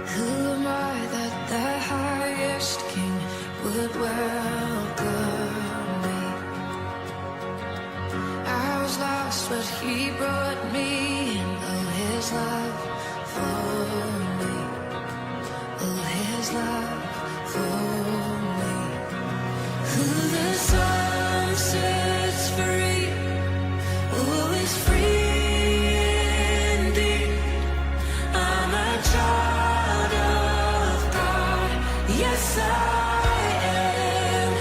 Who am I that the highest king would welcome me? I was lost, but he brought me in. Oh, his love for me. Oh, his love for me. Who the sun sets free, oh, is free indeed. I'm a child of God, yes I am.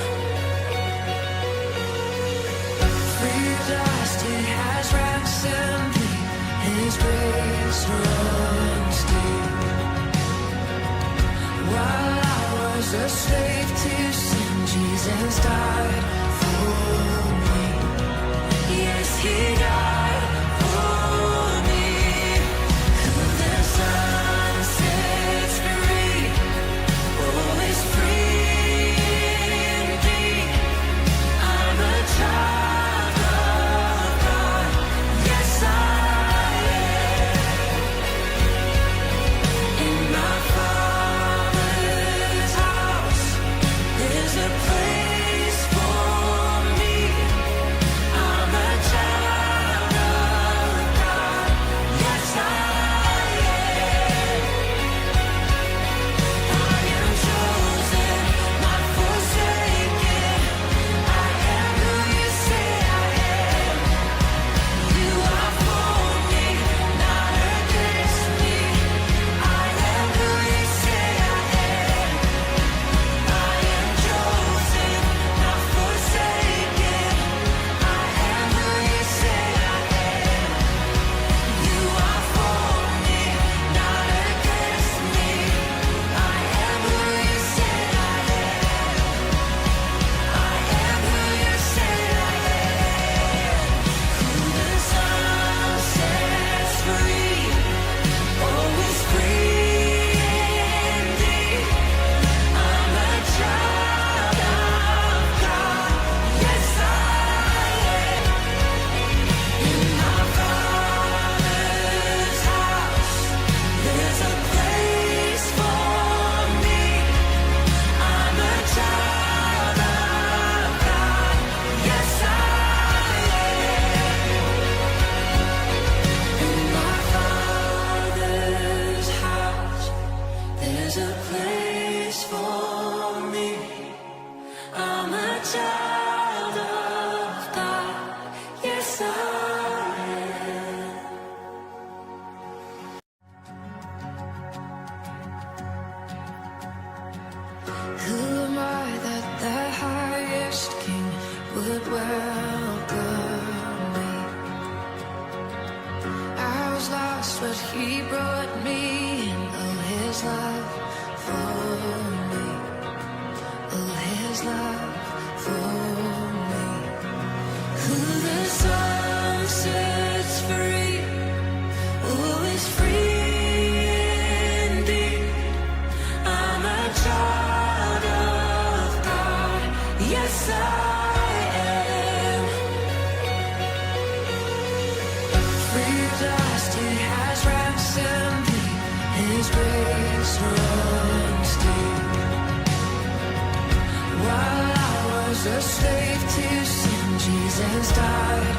Free at last, He has ransomed me. His grace runs deep. While I was a slave to sin, Jesus died for me. Yes, He died for me. Who the Son sets free, oh, is free indeed. I'm a child of God, yes I am. In my Father's house, there's a place for me. I'm a child of God, yes I am. I am chosen, not forsaken. I am who You say I am. You are for me, not against me. I am who You say I am. I am chosen, not forsaken. I am who You say I am. You are for me, not against me. I am who You say I am. I am who You say I am. Who the Son sets free, oh, is free indeed. I'm a child of God, yes I am. In my Father's house, there's a place for me. I'm a child of God, yes I am. In my Father's house, there's a place for me. I'm a child of God, yes I am. Who am I that the highest king would welcome me? I was lost, but He brought me in. Oh, His love for me. Oh, His love for me. Who the Son sets free, oh, is free indeed. I'm a child of God, yes I am. Free at last, He has ransomed me. His grace runs deep. While I was a slave to sin, Jesus died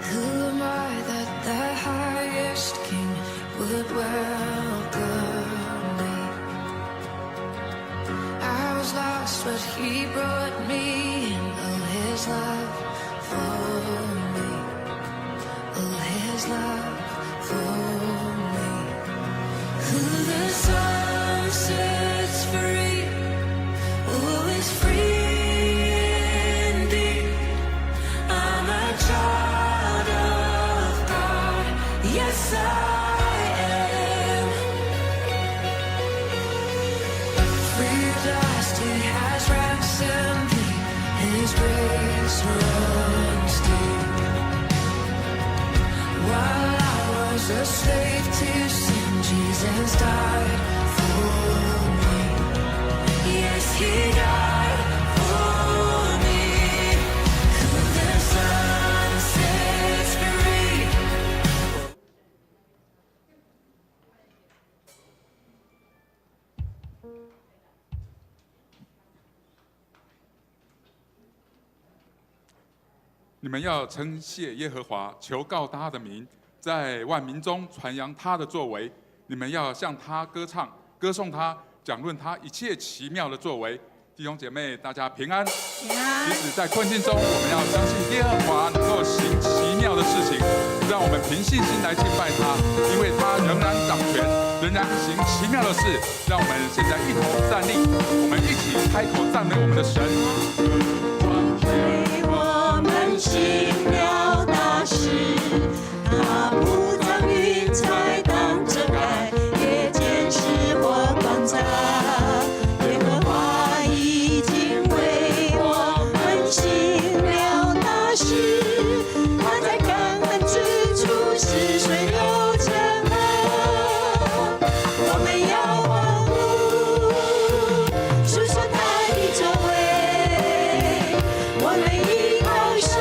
Who am I that the highest king would welcome me? I was lost, but he brought me in. Oh, his love for me. Oh, his love for me. Who the Son sets free, oh, is free indeed. I'm a child of God, yes I am. Free at last, He has ransomed me. His grace runs deep. While I was a slave to sin, Jesus died for me. Yes, He died for me. Who the Son sets free. 你们要称谢耶和华，求告他的名，在万民中传扬他的作为。你们要向他歌唱，歌颂他，讲论他一切奇妙的作为。弟兄姐妹，大家平安。平安。即使在困境中，我们要相信耶和华能够行奇妙的事情，让我们凭信心来敬拜他，因为他仍然掌权，仍然行奇妙的事。让我们现在一同站立，我们一起开口赞美我们的神。为我们行了大事，他不藏云彩当遮盖，夜间是我光照。耶和华已经为我们行了大事，他在干旱之处使水流成河。我们要欢呼，述说他的作为。我们依靠神。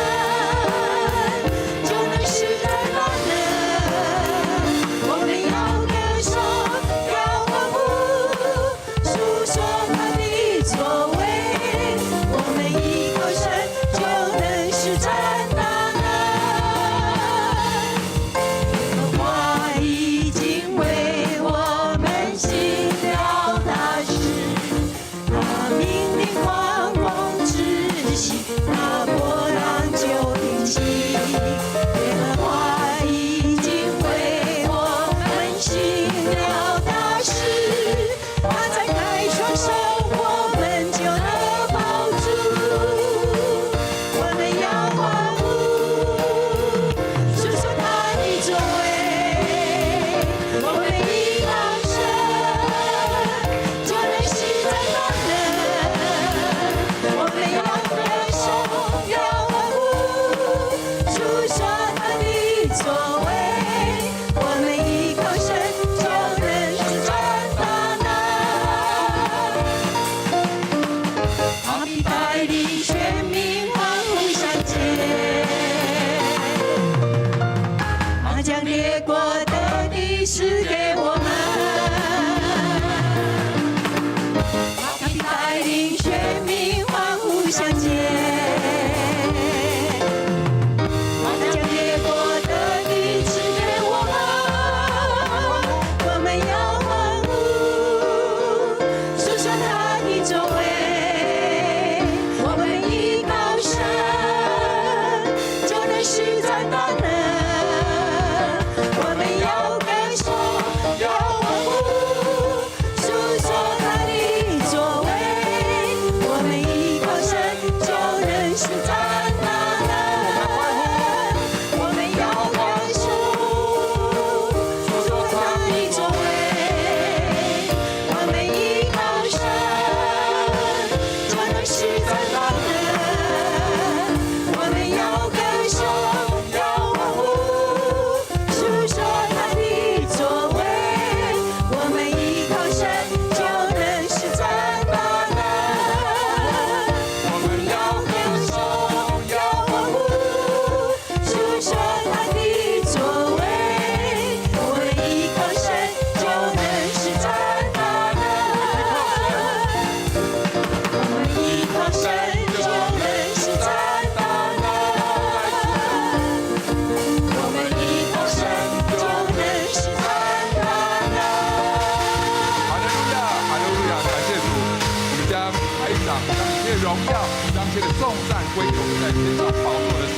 的荣耀，将一切的颂赞归给我们在天上宝座的神。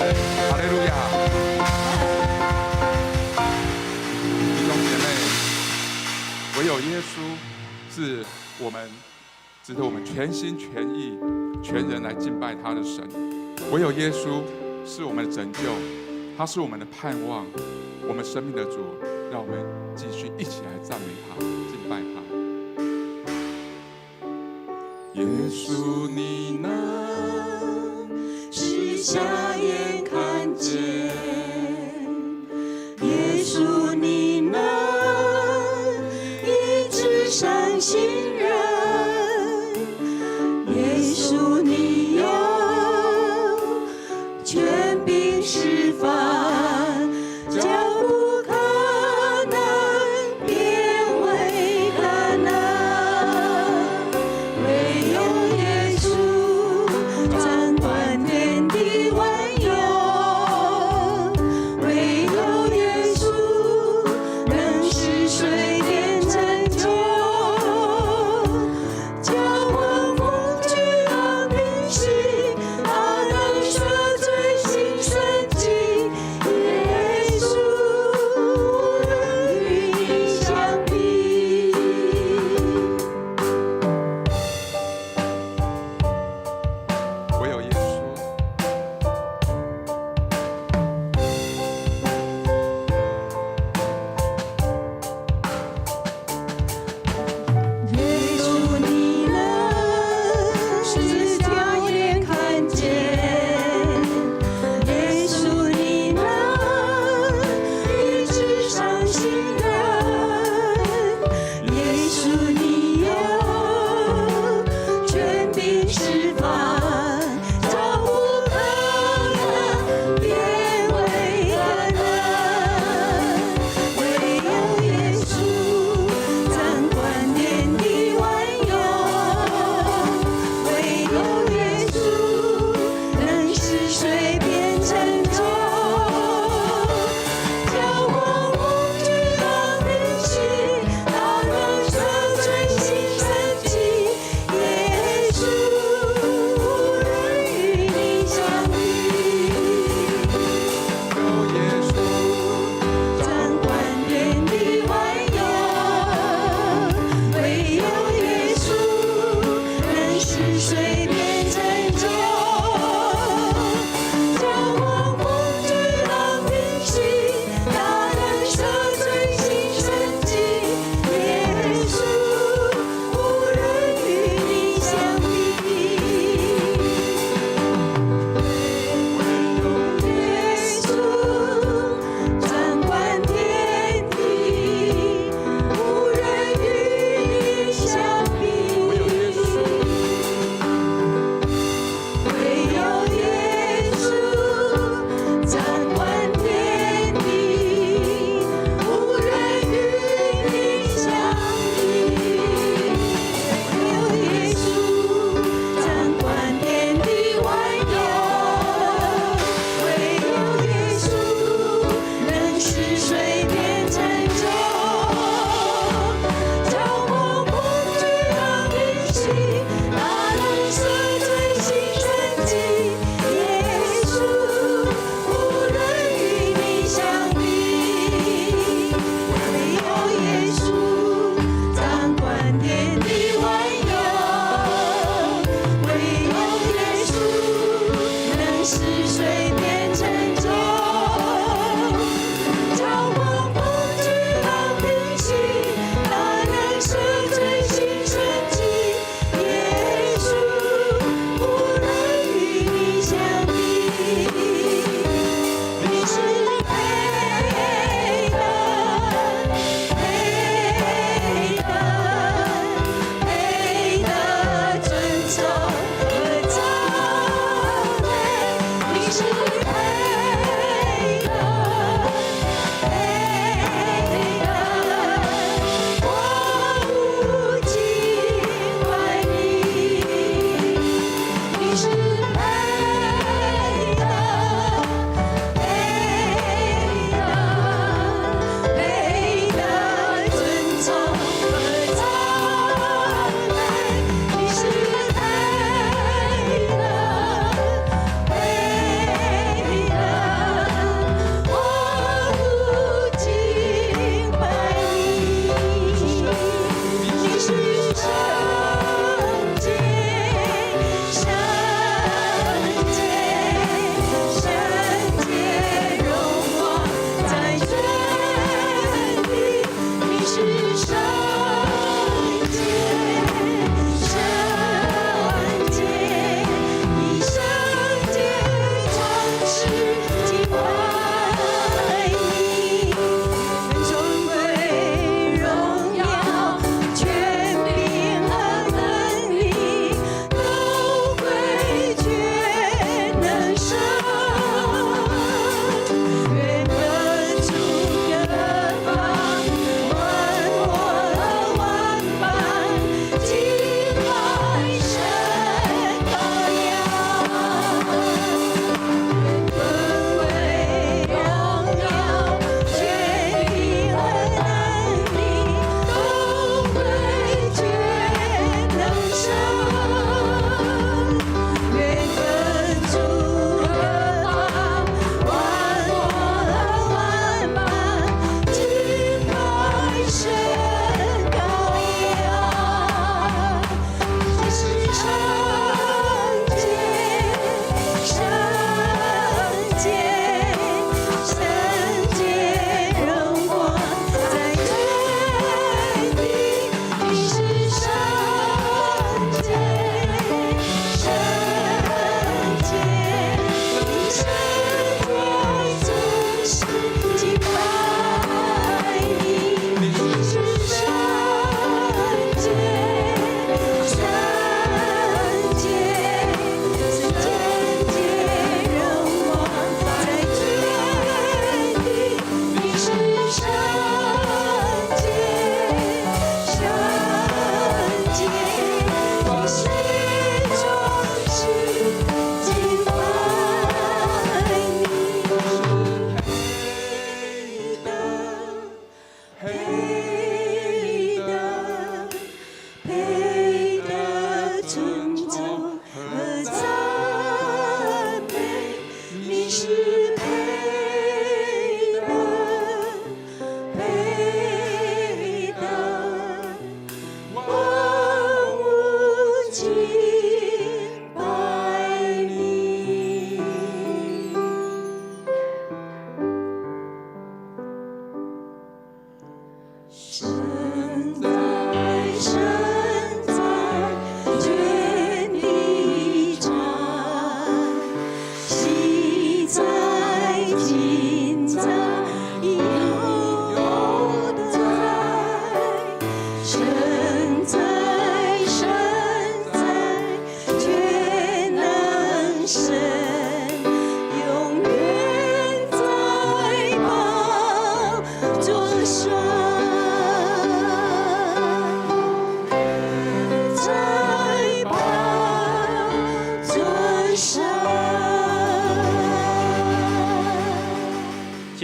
哈利路亚！弟兄姐妹，唯有耶稣是我们值得我们全心全意、全人来敬拜他的神。唯有耶稣是我们的拯救，他是我们的盼望，我们生命的主。让我们继续一起来赞美他、敬拜他。耶稣，你能是瞎眼看见，耶稣，你能医治伤心人，耶稣，你有权柄释放，叫不可能变为可能。唯有耶稣掌管天地万有，唯有耶稣能使水变成酒，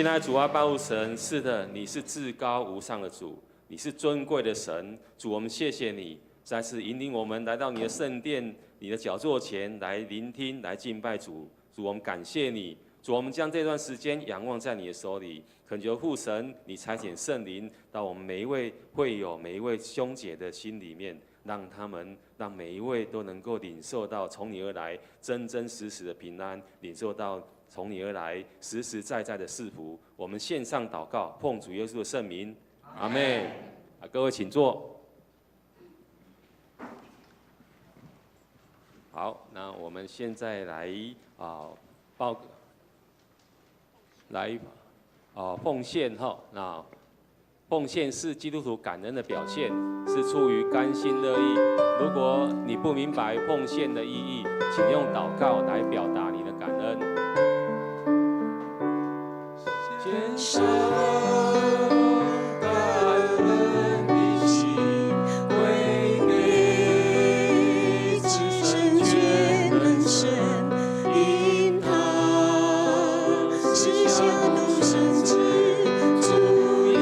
亲爱的主啊，万物神，是的，你是至高无上的主，你是尊贵的神。主，我们谢谢你，再次引领我们来到你的圣殿、你的宝座前来聆听、来敬拜主。主，我们感谢你。主，我们将这段时间仰望在你的手里，恳求父神，你差遣圣灵到我们每一位会友、每一位兄姐的心里面，让每一位都能够领受到从你而来真真实实的平安，领受到从你而来实实在在的赐福。我们献上祷告，奉主耶稣的圣名，阿们。各位请坐。好，那我们现在来奉献哈。那奉献是基督徒感恩的表现，是出于甘心乐意。如果你不明白奉献的意义，请用祷告来表达你的感恩。献上感恩的心，归给至圣全能神，因他是向独生子主耶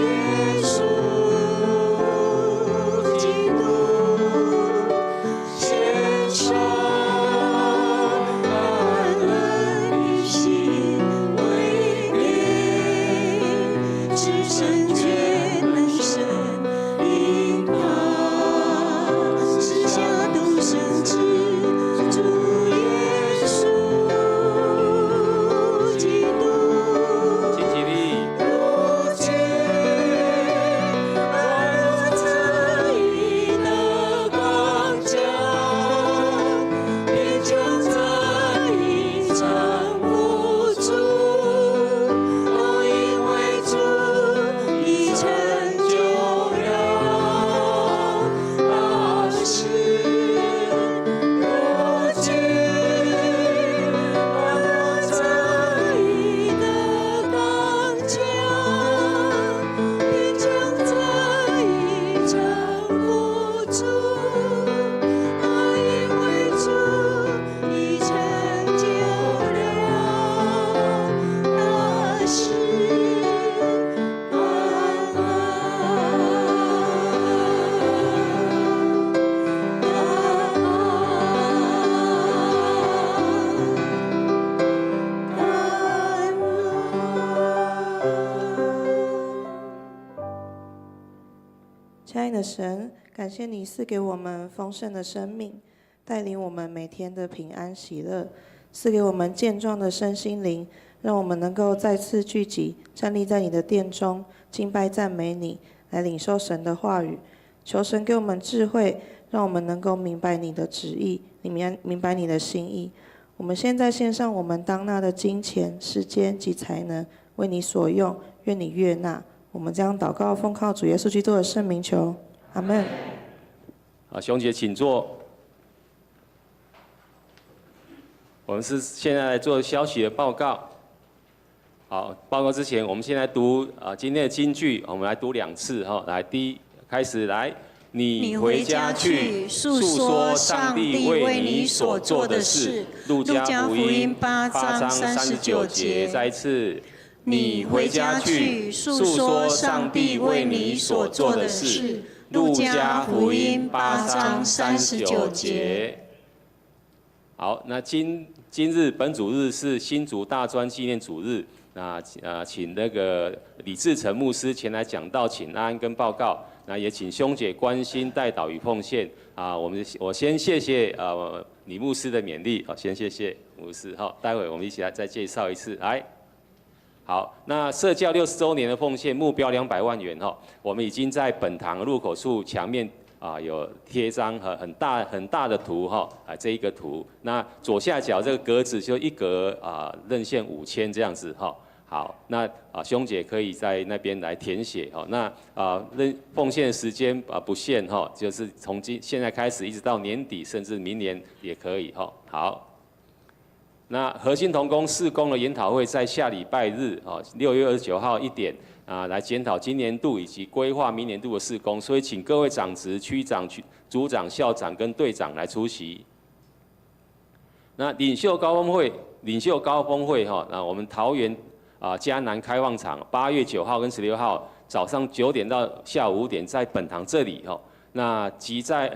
稣基督，献上感恩的心，归给至的神，感谢你赐给我们丰盛的生命，带领我们每天的平安喜乐，赐给我们健壮的身心灵，让我们能够再次聚集，站立在你的殿中，敬拜赞美你，来领受神的话语。求神给我们智慧，让我们能够明白你的旨意，明白你的心意。我们现在献上我们当纳的金钱、时间及才能，为你所用，愿你悦纳。我们将祷告奉靠主耶稣基督的圣名求，阿门。好，兄姐请坐。我们是现在来做消息的报告。好，报告之前，我们先来读今天的金句，我们来读2次哈。来，开始来，你回家去，诉说上帝为你所做的事。路加福音8章39节，再一次。你回家去，诉说上帝为你所做的事。路加福音8章39节。好，那今日本主日是新竹大专纪念主日，那请那个李志成牧师前来讲道请安跟报告，那也请兄姐关心代祷与奉献我先谢谢李牧师的勉励，先谢谢牧师，待会我们一起来再介绍一次来。好，那社教60周年的奉献目标200万元我们已经在本堂入口处墙面有贴张很大的图这一个图，那左下角这个格子就一格认献5000这样子好，那兄姐可以在那边来填写那奉献的时间不限就是从现在开始一直到年底，甚至明年也可以好。那核心同工事工的研讨会在下礼拜日6月29号1点来检讨今年度以及规划明年度的事工，所以请各位长职、区长、组长、校长跟队长来出席。那领袖高峰会那我们桃园嘉南开放场8月9号跟16号早上9点到下午5点在本堂这里那集在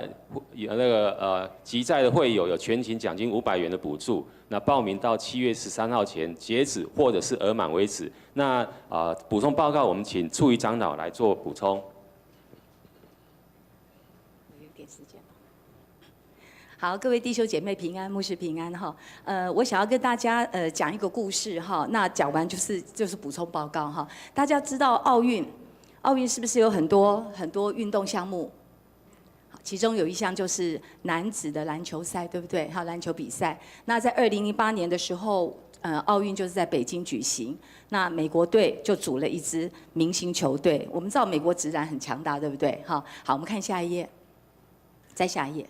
的会友有全勤奖金500元的补助，那报名到7月13号前截止，或者是额满为止。那补充报告，我们请处仪长老来做补充。有点时间。好，各位弟兄姐妹平安，牧师平安哈。我想要跟大家讲一个故事哈。那讲完就是补充报告哈。大家知道奥运是不是有很多运动项目？其中有一项就是男子的篮球赛，对不对？还有篮球比赛。那在2008年的时候，奥运就是在北京举行。那美国队就组了一支明星球队。我们知道美国职篮很强大，对不对？好，我们看下一页，再下一页。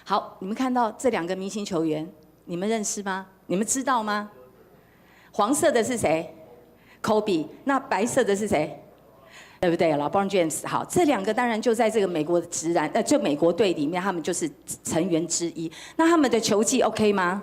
好，你们看到这2个明星球员，你们认识吗？你们知道吗？黄色的是谁 ？Kobe。那白色的是谁？对不对？LeBron James。好，这2个当然就在这个美国的职篮，就美国队里面，他们就是成员之一。那他们的球技 OK 吗？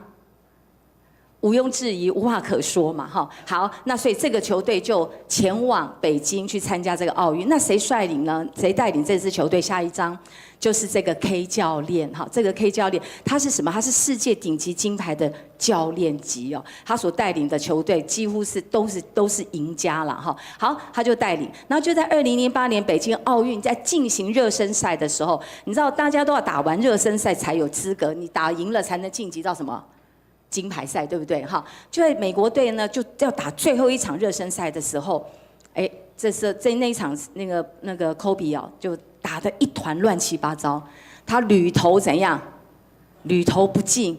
毋庸置疑，无话可说嘛，好，那所以这个球队就前往北京去参加这个奥运。那谁率领呢？谁带领这支球队？下一章就是这个 K 教练，这个 K 教练他是什么？他是世界顶级金牌的教练级他所带领的球队几乎是都是赢家了好，他就带领，然后就在2008年北京奥运在进行热身赛的时候，你知道大家都要打完热身赛才有资格，你打赢了才能晋级到什么？金牌赛，对不对？就在美国队呢，就要打最后一场热身赛的时候，在那一场那个 Kobe 就打得一团乱七八糟，他铝投怎样？铝投不进，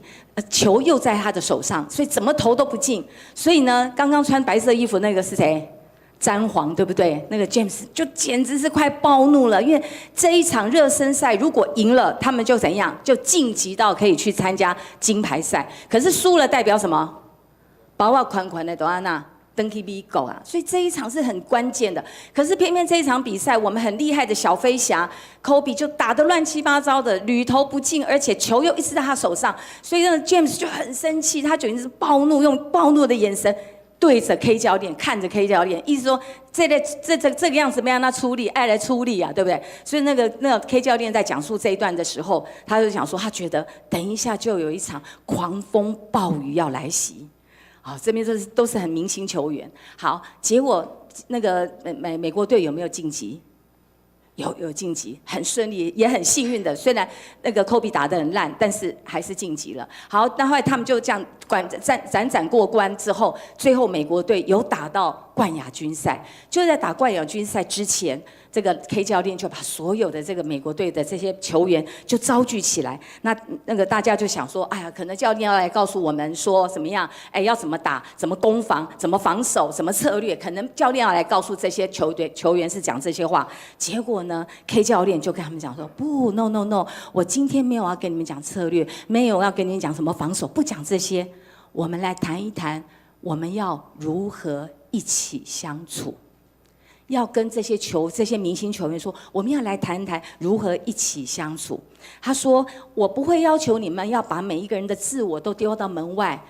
球又在他的手上，所以怎么投都不进。所以呢，刚刚穿白色衣服那个是谁？詹皇，对不对？那个 James 就简直是快暴怒了，因为这一场热身赛如果赢了，他们就怎样？就晋级到可以去参加金牌赛。可是输了代表什么？包括款的都安娜登去比狗啊，所以这一场是很关键的。可是偏偏这一场比赛，我们很厉害的小飞侠 Kobe 就打得乱七八糟的，铝投不进，而且球又一直在他手上，所以那个 James 就很生气，他简直是暴怒，用暴怒的眼神。对着 K 教练，看着 K 教练，意思说这个样子没让他出力，爱来出力啊，对不对？所以那个 K 教练在讲述这一段的时候，他就想说，他觉得等一下就有一场狂风暴雨要来袭。好，这边都是很明星球员。好，结果那个美国队有没有晋级？有晋级，很顺利，也很幸运的。虽然那个科比打得很烂，但是还是晋级了。好，那后来他们就这样斩过关之后，最后美国队有打到冠亚军赛。就在打冠亚军赛之前，这个 K 教练就把所有的这个美国队的这些球员就召集起来。那个大家就想说，哎呀，可能教练要来告诉我们说怎么样，哎，要怎么打，怎么攻防，怎么防守，什么策略，可能教练要来告诉这些球员是讲这些话。结果呢 ，K 教练就跟他们讲说，不 ，no no no， 我今天没有要跟你们讲策略，没有要跟你们讲什么防守，不讲这些，我们来谈一谈，我们要如何一起相处。要跟这些明星球员说，我们要来谈谈如何一起相处。他说，我不会要求你们要把每一个人的自我都丢到门外，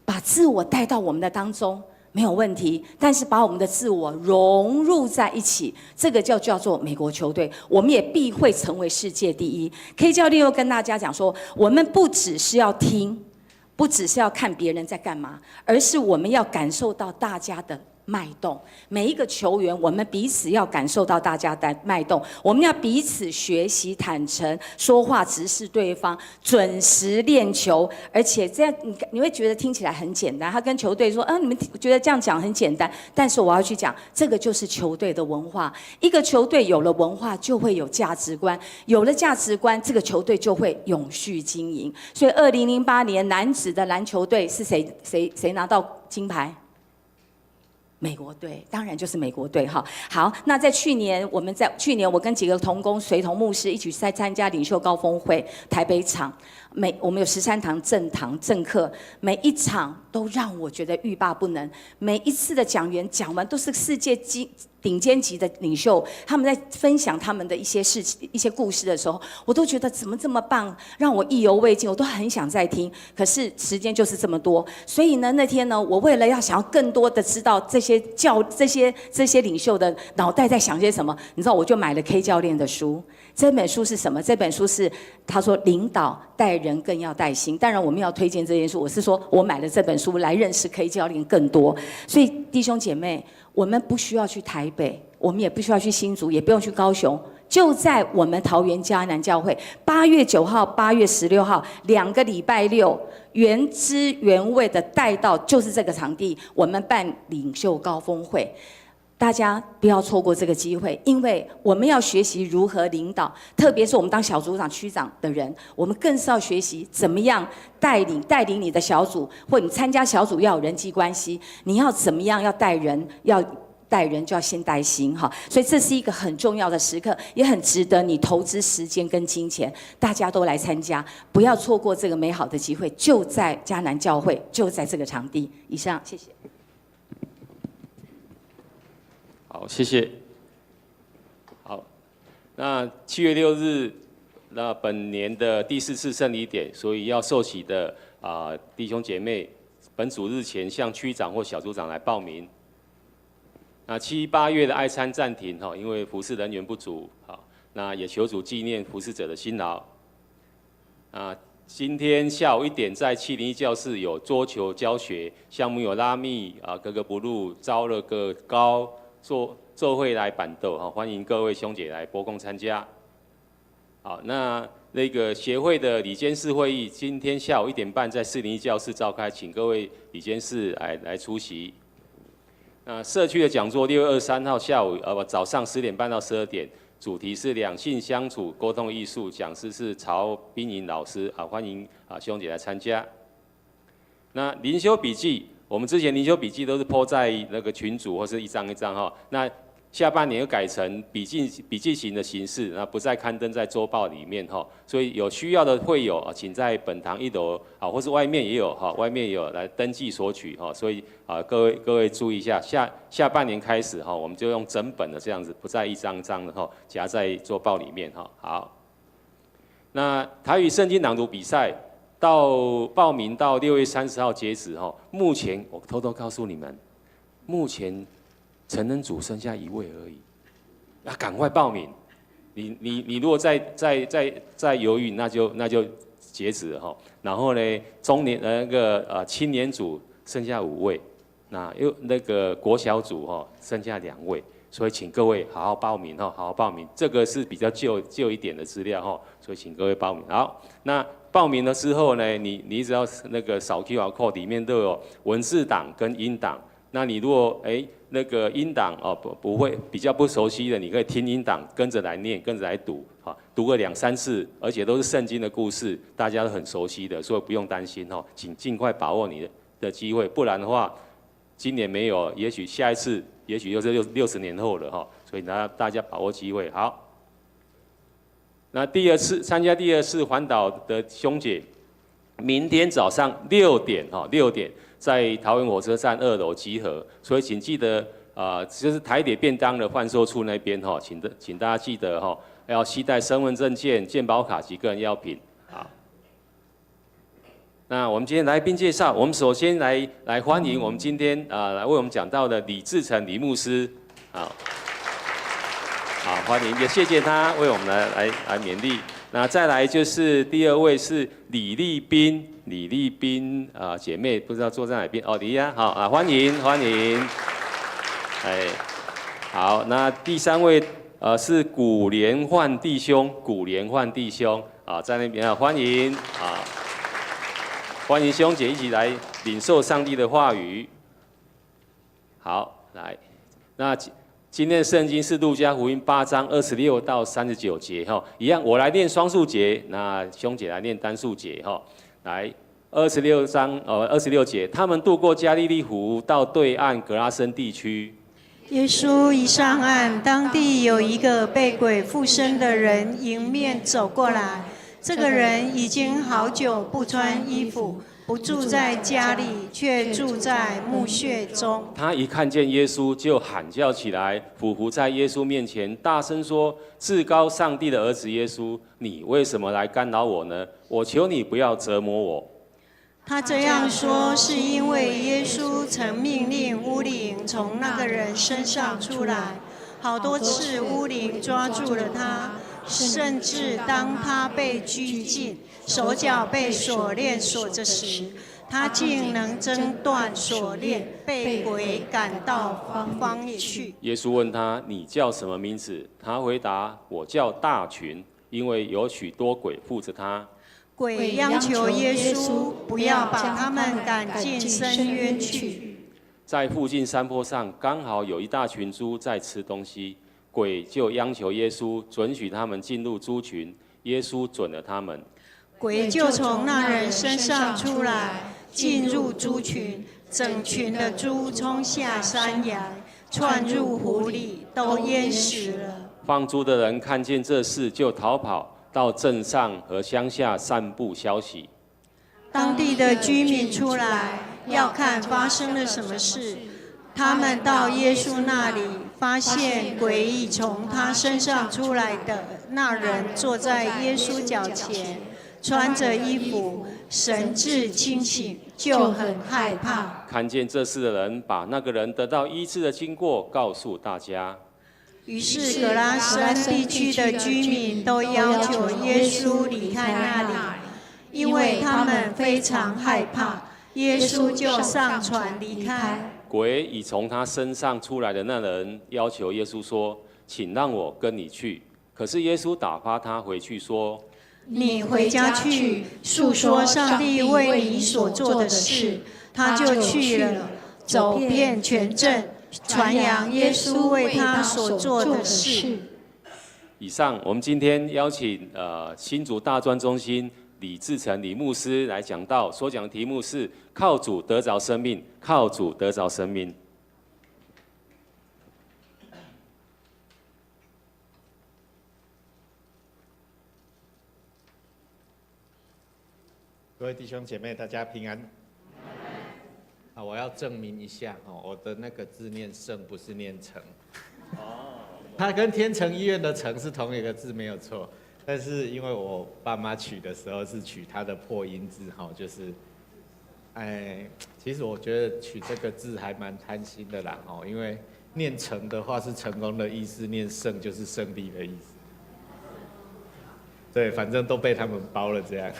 把自我带到我们的当中。没有问题，但是把我们的自我融入在一起，这个叫做美国球队，我们也必会成为世界第一。K 教练又跟大家讲说，我们不只是要听，不只是要看别人在干嘛，而是我们要感受到大家的脉动。每一个球员，我们彼此要感受到大家的脉动，我们要彼此学习坦诚，说话直视对方，准时练球。而且这样你会觉得听起来很简单。他跟球队说，你们觉得这样讲很简单，但是我要去讲，这个就是球队的文化。一个球队有了文化，就会有价值观，有了价值观，这个球队就会永续经营。所以2008年男子的篮球队是谁拿到金牌？美国队，当然就是美国队哈。好，那在去年我跟几个同工随同牧师一起在参加领袖高峰会台北场，我们有13堂正课，每一场都让我觉得欲罢不能。每一次的讲员讲完都是世界顶尖级的领袖，他们在分享他们的一些事情、一些故事的时候，我都觉得怎么这么棒，让我意犹未尽，我都很想再听。可是时间就是这么多，所以呢，那天呢，我为了要想要更多的知道这些领袖的脑袋在想些什么，你知道，我就买了 K 教练的书。这本书是什么？这本书是他说领导带人更要带心。当然我们要推荐这件书，我是说我买了这本书来认识 K 教练更多。所以弟兄姐妹，我们不需要去台北，我们也不需要去新竹，也不用去高雄，就在我们桃园迦南教会8月9号、8月16号2个礼拜六，原汁原味的带到就是这个场地，我们办领袖高峰会。大家不要错过这个机会，因为我们要学习如何领导，特别是我们当小组长、区长的人，我们更是要学习怎么样带领你的小组，或你参加小组要有人际关系，你要怎么样要带人，就要先带心哈。所以这是一个很重要的时刻，也很值得你投资时间跟金钱，大家都来参加，不要错过这个美好的机会，就在迦南教会，就在这个场地。以上，谢谢。好，谢谢。好，那7月6日，那本年的第4次圣礼典，所以要受洗的弟兄姐妹，本主日前向区长或小组长来报名。那7、8月的爱餐暂停哈，因为服侍人员不足。好，那也求主纪念服侍者的辛劳。今天下午1点在701教室有桌球教学项目，有拉密格格不入、招了个高。做会来板豆哈，欢迎各位兄姐来拨空参加。好，那个协会的理监事会议，今天下午1点半在401教室召开，请各位理监事来出席。那社区的讲座6月23号下午早上10点半到12点，主题是两性相处沟通艺术，讲师是曹彬莹老师欢迎兄姐来参加。那灵修笔记。我们之前灵修笔记都是 po 在那个群组或是一张一张哈，那下半年又改成笔记型的形式，那不再刊登在周报里面哈，所以有需要的会友请在本堂1楼或是外面也有外面也有来登记索取哈，所以各位注意一下，下半年开始我们就用整本的这样子，不再一张一张的夹在周报里面好，那台语圣经朗读比赛。报名到6月30号截止目前我偷偷告诉你们，目前成人组剩下1位而已，赶快报名。你如果再犹豫，那就截止了然后呢，中年青年组剩下5位，那个国小组剩下2位，所以请各位好好报名哈，好好报名。这个是比较旧一点的资料哈，所以请各位报名。好，那报名了之后呢，你只要那个扫 QR code， 里面都有文字档跟音档。那你如果那个音档哦不会比较不熟悉的，你可以听音档跟着来念，跟着来读，好，读个2、3次，而且都是圣经的故事，大家都很熟悉的，所以不用担心哦，请尽快把握你的机会，不然的话，今年没有，也许下一次，也许又是60年后了哈，所以大家把握机会。好，那参加第二次环岛的兄姐，明天早上6点，6点。在桃园火车站2楼集合，所以请记得就是台铁便当的贩售处那边请大家记得要携带身份证件、健保卡及个人药品。好，那我们今天来宾介绍，我们首先来欢迎我们今天来为我们讲到的李志成李牧师，好，欢迎，也谢谢他为我们来勉励。那再来就是第2位是李丽斌姐妹不知道坐在哪边哦，李呀，好欢迎，好，那第3位是古连焕弟兄在那边欢迎欢迎兄姐一起来领受上帝的话语。好，来，那今天的圣经是路加福音8章26到39节一样，我来念双数节，那兄姐来念单数节来26节，他们渡过加利利湖，到对岸格拉森地区。耶稣一上岸，当地有一个被鬼附身的人迎面走过来。这个人已经好久不穿衣服，不住在家里，却住在墓穴中。他一看见耶稣，就喊叫起来，俯伏在耶稣面前，大声说：“至高上帝的儿子耶稣，你为什么来干扰我呢？我求你不要折磨我。”他这样说，是因为耶稣曾命令污灵从那个人身上出来，好多次污灵抓住了他，甚至当他被拘禁，手脚被锁链锁着时，他竟能挣断锁链，被鬼赶到荒野去。耶稣问他：“你叫什么名字？”他回答：“我叫大群，因为有许多鬼附着他。”鬼央求耶稣不要把他们赶进深渊去。在附近山坡上，刚好有一大群猪在吃东西，鬼就央求耶稣准许他们进入猪群，耶稣准了他们。鬼就从那人身上出来，进入猪群，整群的猪冲下山崖，窜入湖里，都淹死了。放猪的人看见这事，就逃跑到镇上和乡下散布消息。当地的居民出来要看发生了什么事，他们到耶稣那里，发现鬼已从他身上出来的那人坐在耶稣脚前，穿着衣服，神志清醒，就很害怕。看见这事的人把那个人得到医治的经过告诉大家。于是格拉森地区的居民都要求耶稣离开那里，因为他们非常害怕。耶稣就上船离开。鬼已从他身上出来的那人要求耶稣说：“请让我跟你去。”可是耶稣打发他回去说：“你回家去，诉说上帝为你所做的事。”他就去了，走遍全镇，传扬耶稣为他所做的事。以上，我们今天邀请新竹大专中心李志成李牧师来讲道，所讲的题目是“靠主得着生命，靠主得着生命”。各位弟兄姐妹，大家平安。我要证明一下我的那个字念圣，不是念成。它跟天成医院的成是同一个字，没有错。但是因为我爸妈取的时候是取它的破音字就是，其实我觉得取这个字还蛮贪心的啦因为念成的话是成功的意思，念胜就是胜利的意思。对，反正都被他们包了这样。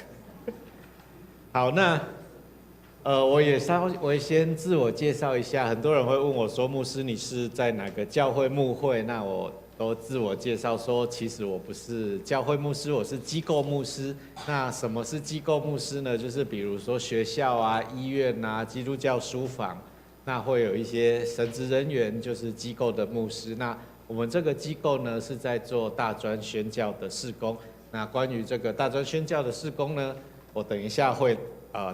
好，那我也先自我介绍一下。很多人会问我说，牧师你是在哪个教会牧会？那我都自我介绍说，其实我不是教会牧师，我是机构牧师。那什么是机构牧师呢？就是比如说学校啊、医院啊、基督教书房，那会有一些神职人员，就是机构的牧师。那我们这个机构呢，是在做大专宣教的事工。那关于这个大专宣教的事工呢，我等一下会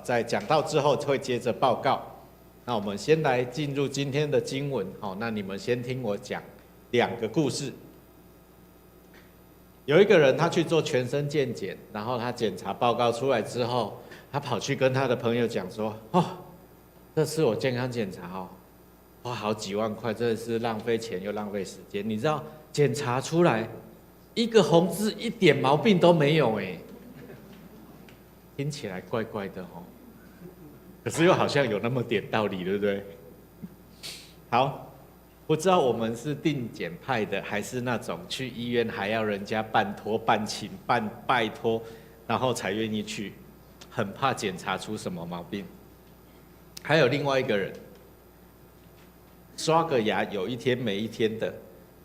在讲道之后会接着报告。那我们先来进入今天的经文，好，那你们先听我讲2个故事。有一个人他去做全身健检，然后他检查报告出来之后，他跑去跟他的朋友讲说：“哦，这次我健康检查花好几万块，真的是浪费钱又浪费时间。你知道检查出来一个红字一点毛病都没有哎。”听起来怪怪的哦，可是又好像有那么点道理，对不对？好，不知道我们是定检派的，还是那种去医院还要人家办托、办请、拜托，然后才愿意去，很怕检查出什么毛病。还有另外一个人，刷个牙有一天没一天的，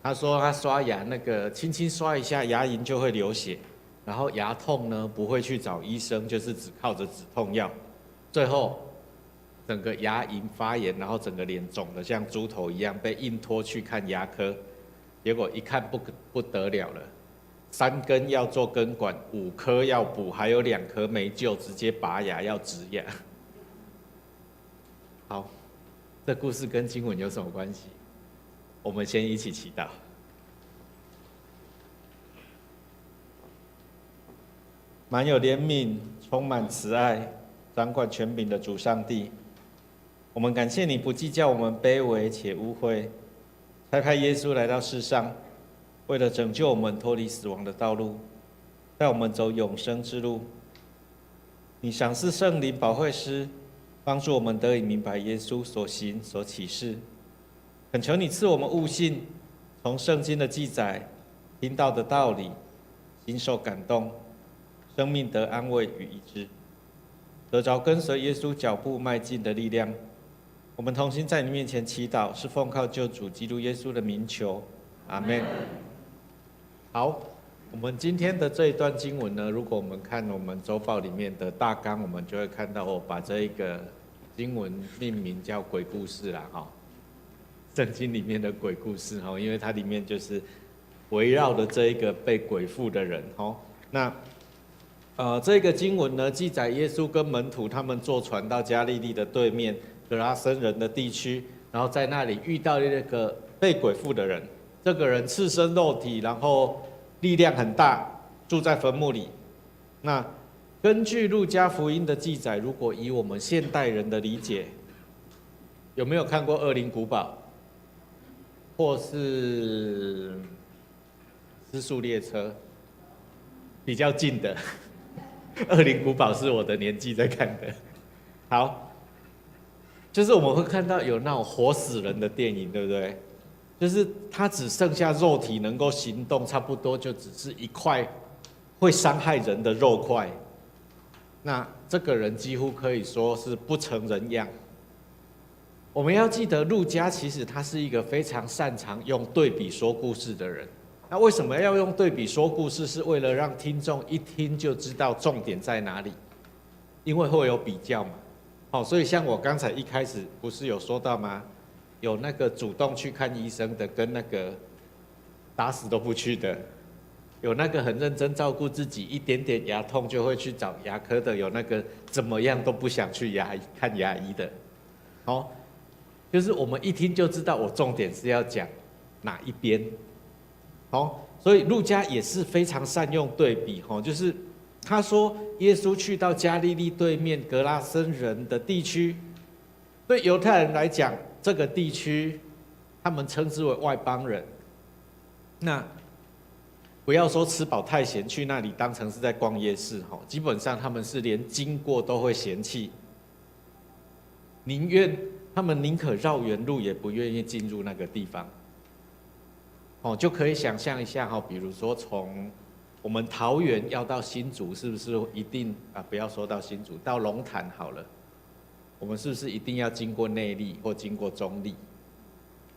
他说他刷牙那个轻轻刷一下，牙龈就会流血。然后牙痛呢，不会去找医生，就是只靠着止痛药，最后整个牙龈发炎，然后整个脸肿得像猪头一样，被硬拖去看牙科，结果一看不得了了，3根要做根管，5颗要补，还有2颗没救，直接拔牙要植牙。好，这故事跟经文有什么关系？我们先一起祈祷。满有怜悯、充满慈爱、掌管权柄的主上帝，我们感谢你不计较我们卑微且污秽，差派耶稣来到世上，为了拯救我们脱离死亡的道路，带我们走永生之路。你赏赐圣灵保惠师，帮助我们得以明白耶稣所行所启示。恳求你赐我们悟性，从圣经的记载听到的道理，心受感动，生命得安慰与医治，得着跟随耶稣脚步迈进的力量。我们同心在你面前祈祷，是奉靠救主基督耶稣的名求，阿们。好，我们今天的这一段经文呢，如果我们看我们周报里面的大纲，我们就会看到我把这一个经文命名叫鬼故事啦，哈，圣经里面的鬼故事哈，因为它里面就是围绕的这一个被鬼附的人，哈，那。这个经文呢，记载耶稣跟门徒他们坐船到加利利的对面格拉森人的地区，然后在那里遇到那个被鬼附的人。这个人赤身肉体，然后力量很大，住在坟墓里。那根据路加福音的记载，如果以我们现代人的理解，有没有看过《恶灵古堡》或是《失速列车》？比较近的。恶灵古堡是我的年纪在看的。好，就是我们会看到有那种活死人的电影，对不对？就是他只剩下肉体能够行动，差不多就只是一块会伤害人的肉块。那这个人几乎可以说是不成人样。我们要记得，路加其实他是一个非常擅长用对比说故事的人。那为什么要用对比说故事？是为了让听众一听就知道重点在哪里，因为会有比较嘛。好，所以像我刚才一开始不是有说到吗？有那个主动去看医生的，跟那个打死都不去的；有那个很认真照顾自己，一点点牙痛就会去找牙科的；有那个怎么样都不想去看牙医的。好，就是我们一听就知道我重点是要讲哪一边。好，所以路加也是非常善用对比，就是他说耶稣去到加利利对面格拉森人的地区，对犹太人来讲，这个地区他们称之为外邦人。那不要说吃饱太闲，去那里当成是在逛夜市，基本上他们是连经过都会嫌弃，他们宁可绕远路，也不愿意进入那个地方。就可以想象一下，比如说从我们桃园要到新竹，是不是一定不要说到新竹，到龙潭好了，我们是不是一定要经过内力或经过中力？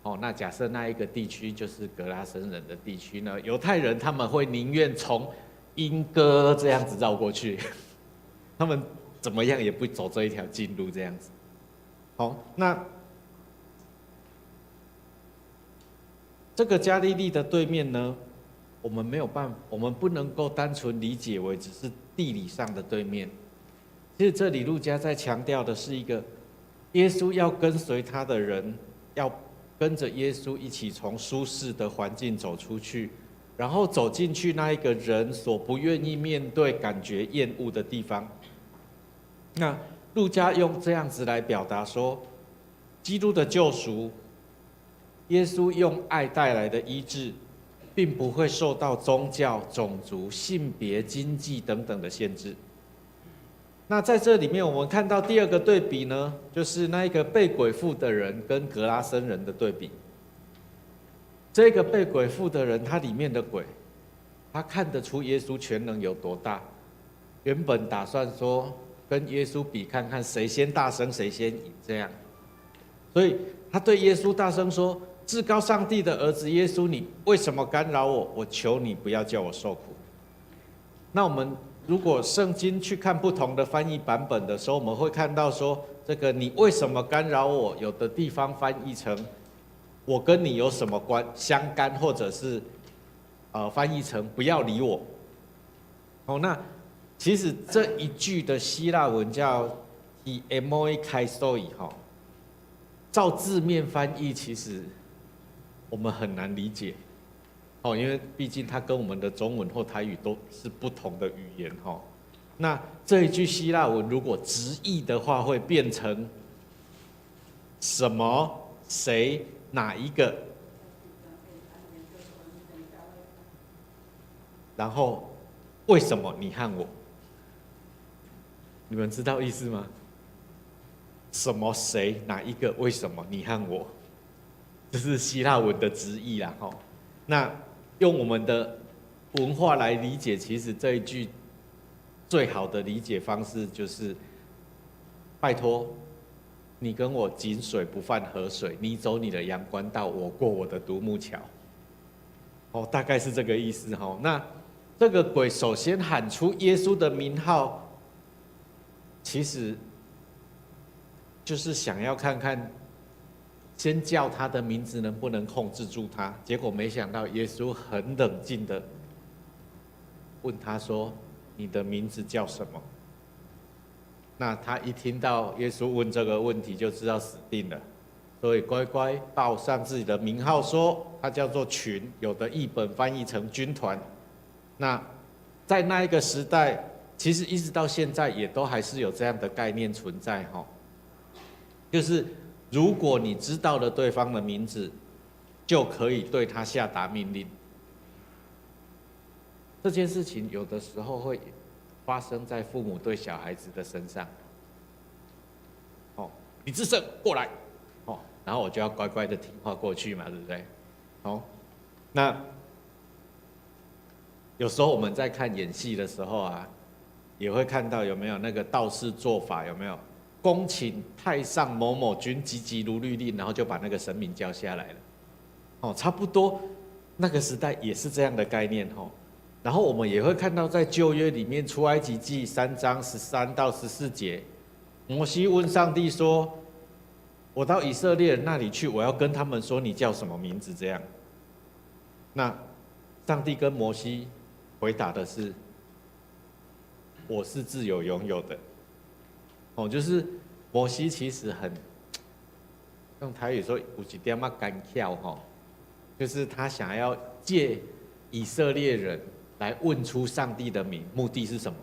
哦，那假设那一个地区就是格拉森人的地区呢，犹太人他们会宁愿从莺歌这样子绕过去，他们怎么样也不走这一条近路这样子。好，那这个加利利的对面呢，我们没有办法，我们不能够单纯理解为只是地理上的对面。其实这里路加在强调的是一个，耶稣要跟随他的人，要跟着耶稣一起从舒适的环境走出去，然后走进去那一个人所不愿意面对、感觉厌恶的地方。那路加用这样子来表达说，基督的救赎，耶稣用爱带来的医治，并不会受到宗教、种族、性别、经济等等的限制。那在这里面，我们看到第二个对比呢，就是那一个被鬼附的人跟格拉森人的对比。这个被鬼附的人，他里面的鬼，他看得出耶稣全能有多大。原本打算说跟耶稣比，看看谁先大声谁先赢这样。所以他对耶稣大声说：“至高上帝的儿子耶稣，你为什么干扰我？我求你不要叫我受苦。”那我们如果圣经去看不同的翻译版本的时候，我们会看到说，这个你为什么干扰我？有的地方翻译成我跟你有什么相干，或者是翻译成不要理我。哦，那其实这一句的希腊文叫 "he emoi kaisoi" 哈，照字面翻译，其实我们很难理解。哦，因为毕竟它跟我们的中文或台语都是不同的语言哈。那这一句希腊文如果直译的话，会变成什么、谁、哪一个，然后为什么你和我？你们知道意思吗？什么、谁、哪一个、为什么你和我？这是希腊文的直译啦哈。那用我们的文化来理解，其实这一句最好的理解方式就是：拜托，你跟我井水不犯河水，你走你的阳关道，我过我的独木桥。哦，大概是这个意思哈。那这个鬼首先喊出耶稣的名号，其实就是想要看看。先叫他的名字能不能控制住他，结果没想到耶稣很冷静的问他说：“你的名字叫什么？”那他一听到耶稣问这个问题，就知道死定了，所以乖乖报上自己的名号，说他叫做群，有的译本翻译成军团。那在那一个时代，其实一直到现在也都还是有这样的概念存在哈，就是。如果你知道了对方的名字，就可以对他下达命令。这件事情有的时候会发生在父母对小孩子的身上。哦，李志胜过来，哦，然后我就要乖乖的听话过去嘛，对不对？哦，那有时候我们在看演戏的时候啊，也会看到有没有那个道士做法，有没有？恭请太上某某君急急如律令，然后就把那个神明叫下来了。哦，差不多那个时代也是这样的概念哦。然后我们也会看到在旧约里面出埃及记3章13到14节，摩西问上帝说：“我到以色列人那里去，我要跟他们说你叫什么名字？”这样，那上帝跟摩西回答的是：“我是自有拥有的。”哦，就是摩西其实很用台语说有一点仔干巧哈，就是他想要借以色列人来问出上帝的名，目的是什么？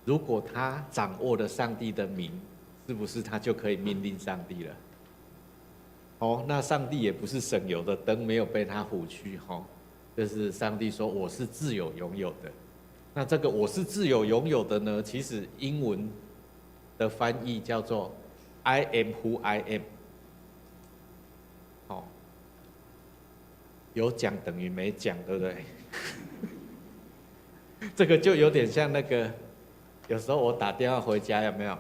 如果他掌握了上帝的名，是不是他就可以命令上帝了？哦，那上帝也不是省油的灯，没有被他唬去哈，就是上帝说我是自有拥有的。那这个我是自有拥有的呢，其实英文的翻译叫做 I am who I am。好，有讲等于没讲，对不对？这个就有点像那个有时候我打电话回家，有没有？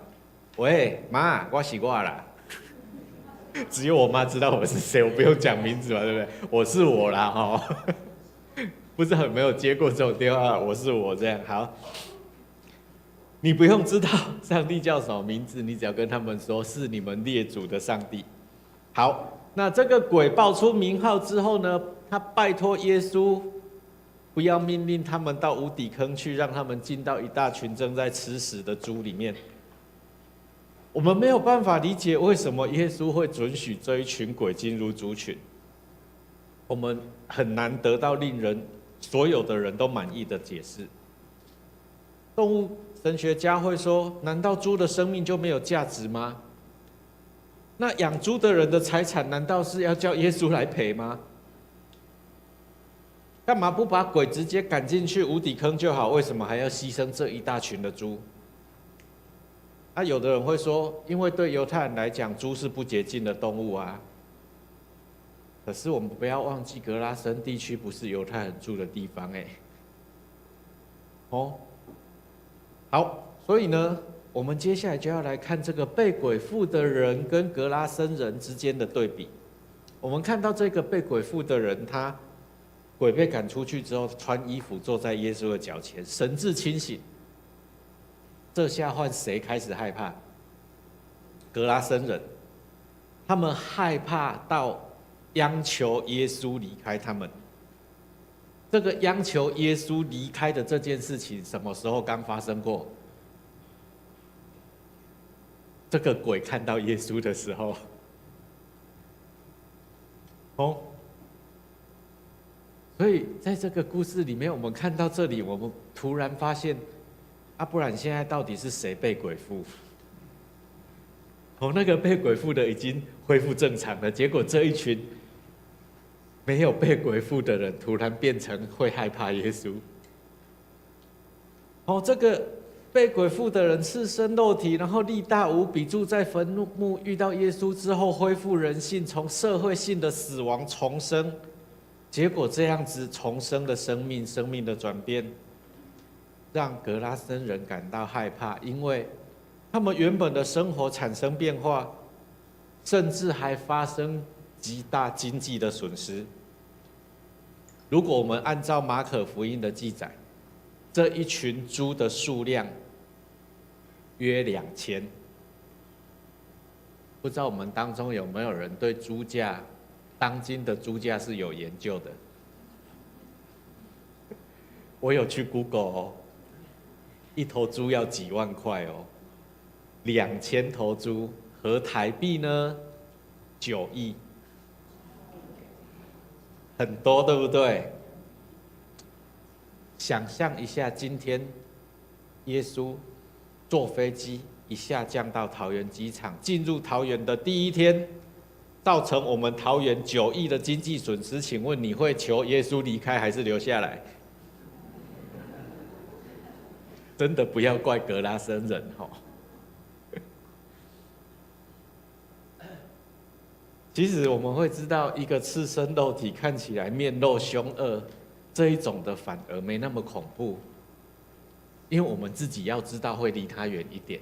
喂，妈，我是我啦。只有我妈知道我是谁，我不用讲名字嘛，对不对？我是我啦，哈。不知道有没有接过这种电话？我是我这样。好，你不用知道上帝叫什么名字，你只要跟他们说是你们列祖的上帝。好，那这个鬼报出名号之后呢，他拜托耶稣不要命令他们到无底坑去，让他们进到一大群正在吃屎的猪里面。我们没有办法理解为什么耶稣会准许这一群鬼进入猪群，我们很难得到令人所有的人都满意的解释。动物神学家会说，难道猪的生命就没有价值吗？那养猪的人的财产难道是要叫耶稣来赔吗？干嘛不把鬼直接赶进去无底坑就好？为什么还要牺牲这一大群的猪？有的人会说，因为对犹太人来讲，猪是不洁净的动物啊。可是我们不要忘记，格拉森地区不是犹太人住的地方好，所以呢，我们接下来就要来看这个被鬼附的人跟格拉森人之间的对比。我们看到这个被鬼附的人，他鬼被赶出去之后，穿衣服坐在耶稣的脚前，神志清醒。这下换谁开始害怕？格拉森人，他们害怕到央求耶稣离开他们。这个央求耶稣离开的这件事情，什么时候刚发生过？这个鬼看到耶稣的时候，所以在这个故事里面，我们看到这里，我们突然发现，不然现在到底是谁被鬼附？那个被鬼附的已经恢复正常了，结果这一群没有被鬼附的人，突然变成会害怕耶稣。这个被鬼附的人赤身肉体，然后力大无比，住在坟墓，遇到耶稣之后恢复人性，从社会性的死亡重生。结果这样子重生的生命的转变，让格拉森人感到害怕，因为他们原本的生活产生变化，甚至还发生极大经济的损失。如果我们按照马可福音的记载，这一群猪的数量约2000。不知道我们当中有没有人对猪价，当今的猪价是有研究的？我有去 Google 一头猪要几万块，2000头猪合台币呢9亿，很多对不对？想象一下，今天耶稣坐飞机一下降到桃园机场，进入桃园的第一天，造成我们桃园9亿的经济损失，请问你会求耶稣离开还是留下来？真的不要怪格拉森人其实我们会知道，一个赤身肉体看起来面露凶恶这一种的，反而没那么恐怖，因为我们自己要知道会离他远一点。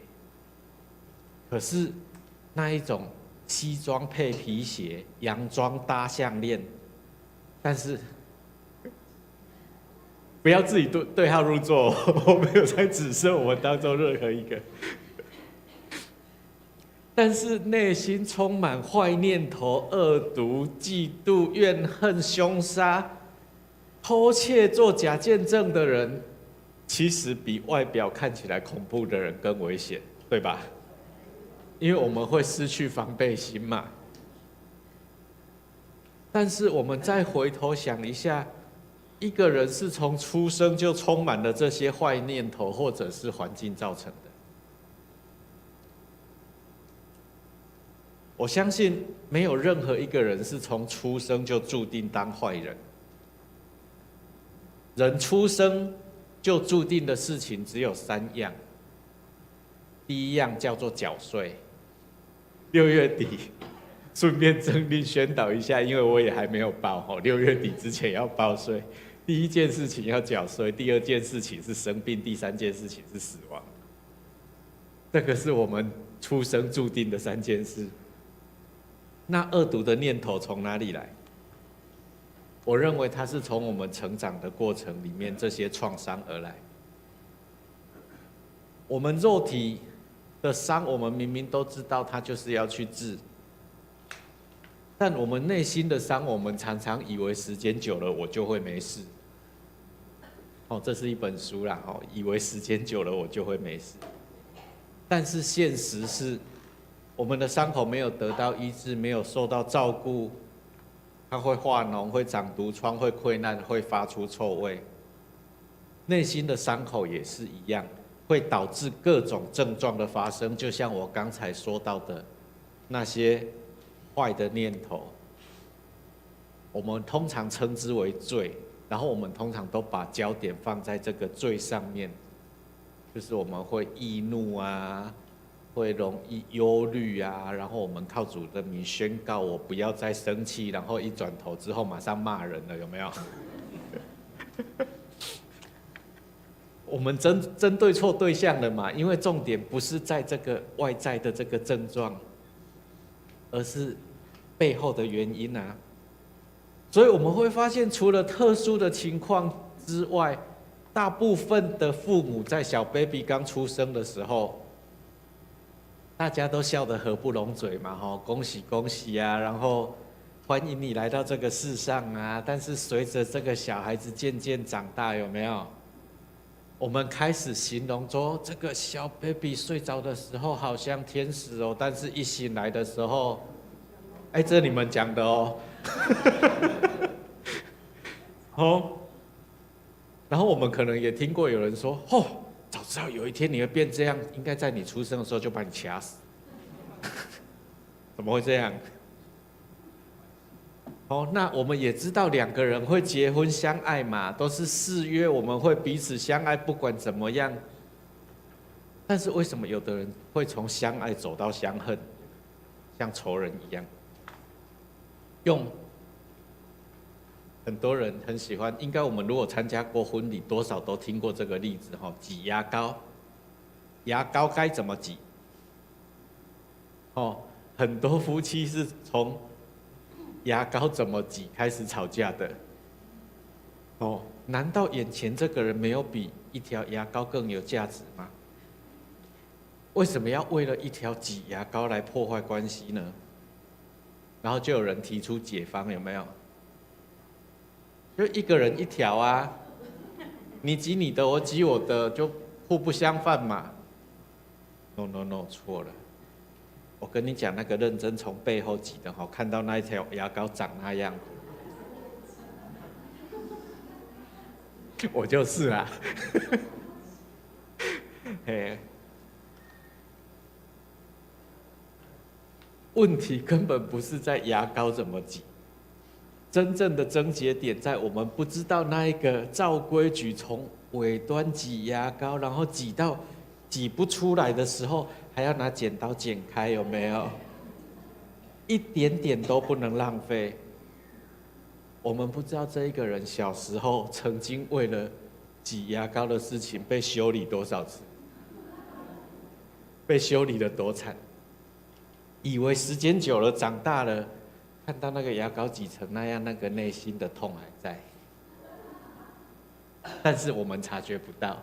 可是那一种西装配皮鞋，洋装搭项链，但是不要自己对号入座，我没有在指涉我们当中任何一个。但是内心充满坏念头、恶毒、嫉妒、怨恨、凶杀、偷窃、做假见证的人，其实比外表看起来恐怖的人更危险，对吧？因为我们会失去防备心嘛。但是我们再回头想一下，一个人是从出生就充满了这些坏念头，或者是环境造成的。我相信没有任何一个人是从出生就注定当坏人。人出生就注定的事情只有3样。第一样叫做缴税。6月底，顺便政令宣导一下，因为我也还没有报，6月底之前要报税。第一件事情要缴税，第二件事情是生病，第三件事情是死亡。这个是我们出生注定的3件事。那恶毒的念头从哪里来？我认为它是从我们成长的过程里面这些创伤而来。我们肉体的伤，我们明明都知道它就是要去治，但我们内心的伤，我们常常以为时间久了我就会没事。这是一本书啦，以为时间久了我就会没事。但是现实是，我们的伤口没有得到医治，没有受到照顾，它会化脓，会长毒疮，会溃烂，会发出臭味。内心的伤口也是一样，会导致各种症状的发生，就像我刚才说到的那些坏的念头，我们通常称之为罪，然后我们通常都把焦点放在这个罪上面，就是我们会易怒啊，会容易忧虑啊，然后我们靠主的名宣告我不要再生气，然后一转头之后马上骂人了，有没有？我们针对错对象了嘛，因为重点不是在这个外在的这个症状，而是背后的原因啊。所以我们会发现，除了特殊的情况之外，大部分的父母在小 baby 刚出生的时候，大家都笑得合不拢嘴嘛，恭喜恭喜啊，然后欢迎你来到这个世上啊。但是随着这个小孩子渐渐长大，有没有？我们开始形容说，这个小 baby 睡着的时候好像天使哦，但是一醒来的时候，这你们讲的哦。然后我们可能也听过有人说，早知道有一天你会变这样，应该在你出生的时候就把你掐死。怎么会这样？那我们也知道2个人会结婚相爱嘛，都是誓约，我们会彼此相爱，不管怎么样。但是为什么有的人会从相爱走到相恨，像仇人一样？很多人很喜欢，应该我们如果参加过婚礼，多少都听过这个例子挤牙膏。牙膏该怎么挤？很多夫妻是从牙膏怎么挤开始吵架的。难道眼前这个人没有比一条牙膏更有价值吗？为什么要为了一条挤牙膏来破坏关系呢？然后就有人提出解方，有没有？就一个人一条啊，你挤你的，我挤我的，就互不相犯嘛。No， 错了。我跟你讲，那个认真从背后挤的，看到那一条牙膏长那样，我就是啦。问题根本不是在牙膏怎么挤，真正的症结点在我们不知道那一个照规矩从尾端挤牙膏，然后挤到挤不出来的时候，还要拿剪刀剪开，有没有？一点点都不能浪费。我们不知道这一个人小时候曾经为了挤牙膏的事情被修理多少次，被修理得多惨。以为时间久了，长大了，看到那个牙膏挤成那样，那个内心的痛还在，但是我们察觉不到。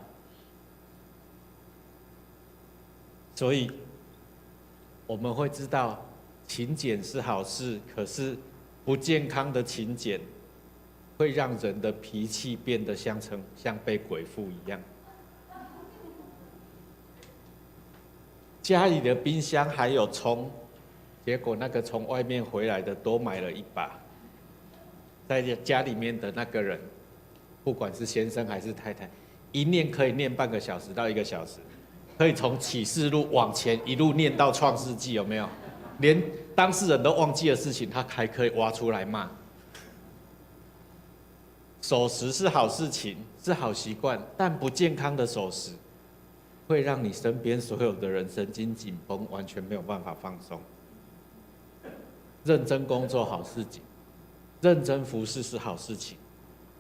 所以我们会知道勤俭是好事，可是不健康的勤俭会让人的脾气变得像被鬼附一样。家里的冰箱还有葱，结果那个从外面回来的多买了一把，在家里面的那个人，不管是先生还是太太，一念可以念半个小时到1个小时，可以从启示录往前一路念到创世纪，有没有？连当事人都忘记的事情，他还可以挖出来骂。守时是好事情，是好习惯，但不健康的守时会让你身边所有的人神经紧绷，完全没有办法放松。认真工作好事情，认真服侍是好事情，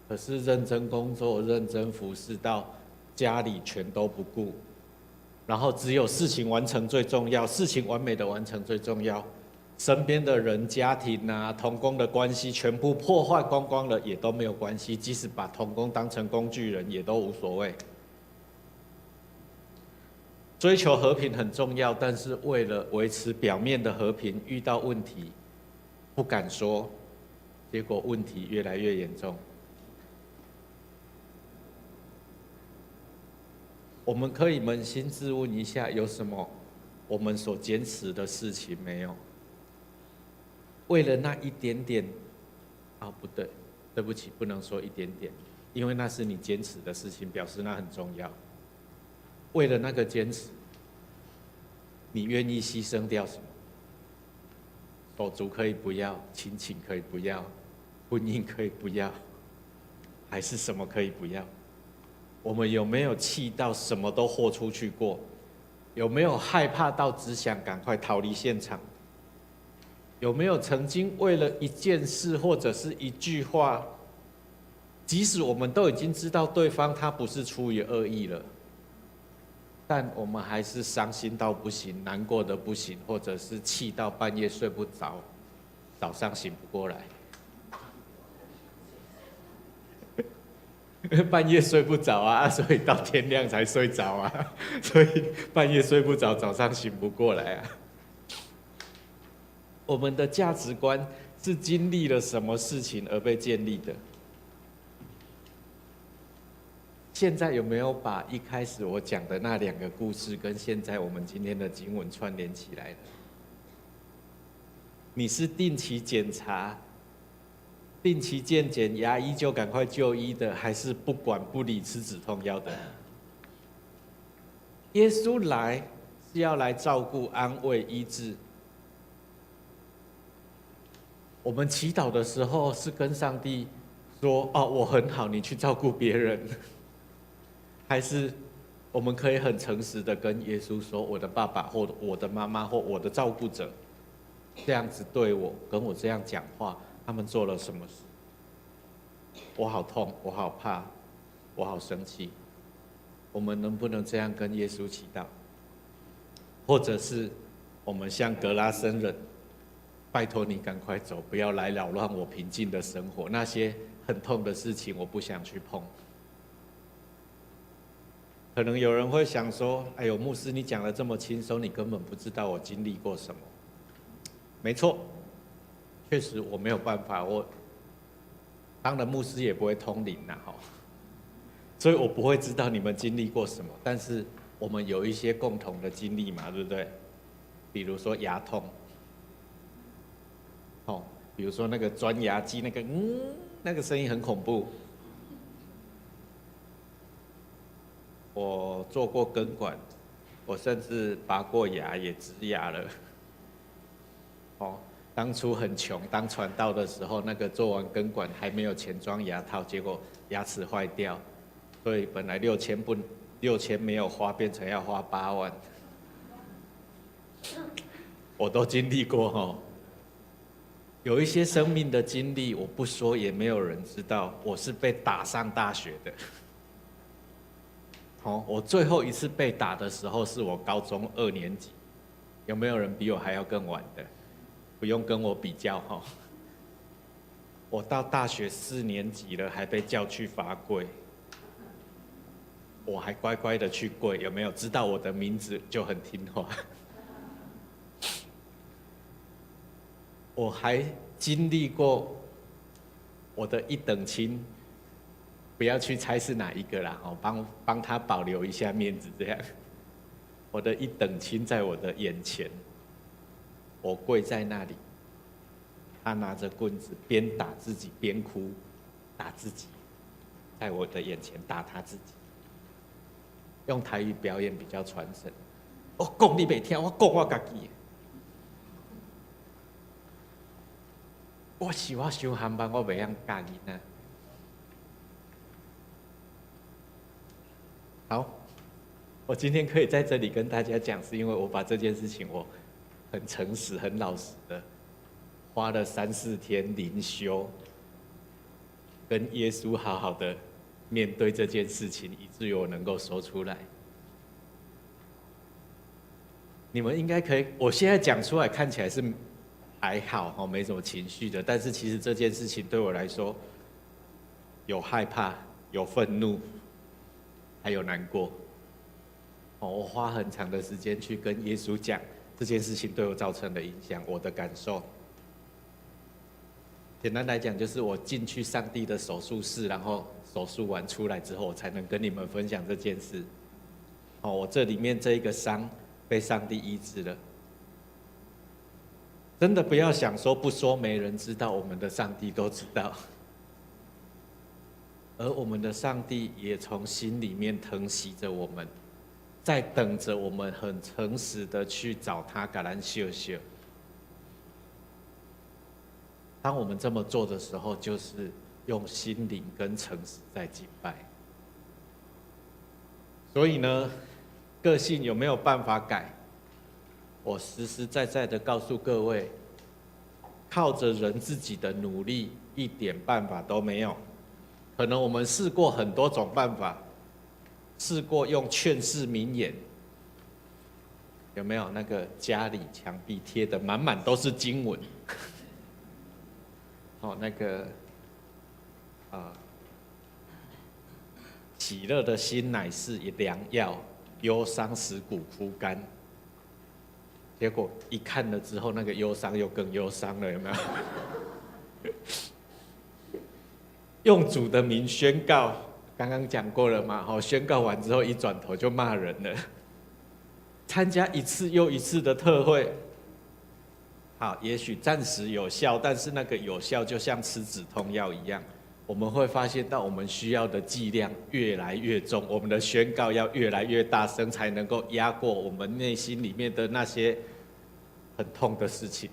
可是认真工作、认真服侍到家里全都不顾，然后只有事情完成最重要，事情完美的完成最重要。身边的人、家庭啊、同工的关系全部破坏光光了，也都没有关系。即使把同工当成工具人，也都无所谓。追求和平很重要，但是为了维持表面的和平，遇到问题不敢说，结果问题越来越严重。我们可以扪心自问一下，有什么我们所坚持的事情没有？为了那一点点，不对，对不起，不能说一点点，因为那是你坚持的事情，表示那很重要。为了那个坚持，你愿意牺牲掉什么？手足可以不要，亲情可以不要，婚姻可以不要，还是什么可以不要？我们有没有气到什么都豁出去过？有没有害怕到只想赶快逃离现场？有没有曾经为了一件事或者是一句话，即使我们都已经知道对方他不是出于恶意了，但我们还是伤心到不行，难过的不行，或者是气到半夜睡不着，早上醒不过来。半夜睡不着啊，所以到天亮才睡着啊，所以半夜睡不着，早上醒不过来啊。我们的价值观是经历了什么事情而被建立的？现在有没有把一开始我讲的那2个故事跟现在我们今天的经文串联起来的？你是定期检查、定期健检，牙医就赶快就医的，还是不管不理吃止痛药的？耶稣来是要来照顾、安慰、医治。我们祈祷的时候是跟上帝说：“哦，我很好，你去照顾别人。”还是我们可以很诚实的跟耶稣说：“我的爸爸或我的妈妈或我的照顾者这样子对我，跟我这样讲话，他们做了什么事？我好痛，我好怕，我好生气。”我们能不能这样跟耶稣祈祷？或者是我们像格拉森人，拜托你赶快走，不要来扰乱我平静的生活。那些很痛的事情，我不想去碰。可能有人会想说：“哎呦，牧师，你讲得这么轻松，你根本不知道我经历过什么。”没错，确实我没有办法，我当了牧师也不会通灵呐，所以我不会知道你们经历过什么。但是我们有一些共同的经历嘛，对不对？比如说牙痛。比如说那个钻牙机，那个声音很恐怖。我做过根管，我甚至拔过牙，也植牙了。当初很穷，当传道的时候，那个做完根管还没有钱装牙套，结果牙齿坏掉，所以本来6000没有花，变成要花8万。我都经历过有一些生命的经历，我不说也没有人知道。我是被打上大学的。我最后一次被打的时候是我高中2年级。有没有人比我还要更晚的？不用跟我比较我到大学4年级了，还被叫去罚跪。我还乖乖的去跪，有没有？知道我的名字就很听话。我还经历过我的一等亲，不要去猜是哪一个啦，帮他保留一下面子这样。我的一等亲在我的眼前，我跪在那里，他拿着棍子边打自己边哭，打自己，在我的眼前打他自己。用台语表演比较传神。我讲你袂听，我讲我自己。我伤寒班，我袂晓教囡仔。好，我今天可以在这里跟大家讲，是因为我把这件事情我很诚实、很老实的，花了3、4天灵修，跟耶稣好好的面对这件事情，以至于我能够说出来。你们应该可以，我现在讲出来看起来是还好哦，没什么情绪的，但是其实这件事情对我来说，有害怕，有愤怒，还有难过。哦，我花很长的时间去跟耶稣讲这件事情对我造成的影响，我的感受。简单来讲，就是我进去上帝的手术室，然后手术完出来之后，我才能跟你们分享这件事。哦，我这里面这一个伤被上帝医治了。真的不要想说不说没人知道，我们的上帝都知道。而我们的上帝也从心里面疼惜着我们，在等着我们很诚实的去找他，给咱秀秀。当我们这么做的时候，就是用心灵跟诚实在敬拜。所以呢，个性有没有办法改？我实实在在的告诉各位，靠着人自己的努力，一点办法都没有。可能我们试过很多种办法，试过用劝世名言，有没有？那个家里墙壁贴的满满都是经文，哦，那个喜乐的心乃是良药，忧伤使骨枯干。结果一看了之后，那个忧伤又更忧伤了，有没有？用主的名宣告，刚刚讲过了嘛？好，宣告完之后一转头就骂人了。参加一次又一次的特会，好，也许暂时有效，但是那个有效就像吃止痛药一样，我们会发现到我们需要的剂量越来越重，我们的宣告要越来越大声，才能够压过我们内心里面的那些很痛的事情。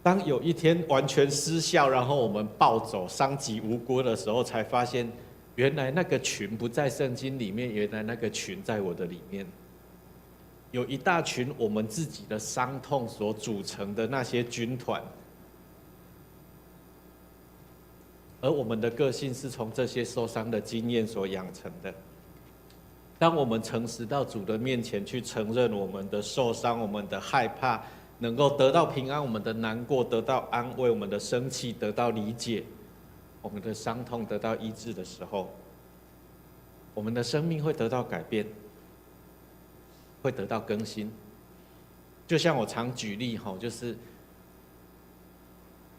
当有一天完全失效，然后我们暴走，伤及无辜的时候，才发现，原来那个群不在圣经里面，原来那个群在我的里面。有一大群我们自己的伤痛所组成的那些军团，而我们的个性是从这些受伤的经验所养成的。当我们诚实到主的面前去承认我们的受伤、我们的害怕，能够得到平安，我们的难过得到安慰，我们的生气得到理解，我们的伤痛得到医治的时候，我们的生命会得到改变，会得到更新。就像我常举例就是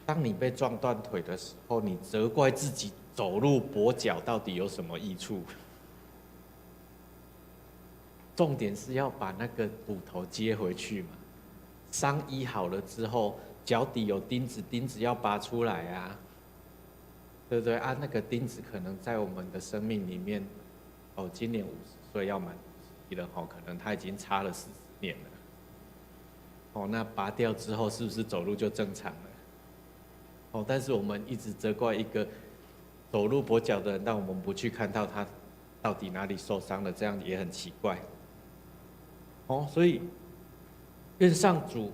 当你被撞断腿的时候，你责怪自己走路跛脚到底有什么益处？重点是要把那个骨头接回去嘛。伤医好了之后，脚底有钉子，钉子要拔出来啊，对不对啊？那个钉子可能在我们的生命里面，今年50岁要满50了，可能他已经插了40年了。那拔掉之后，是不是走路就正常了？但是我们一直责怪一个走路跛脚的人，但我们不去看到他到底哪里受伤了，这样也很奇怪。所以愿上主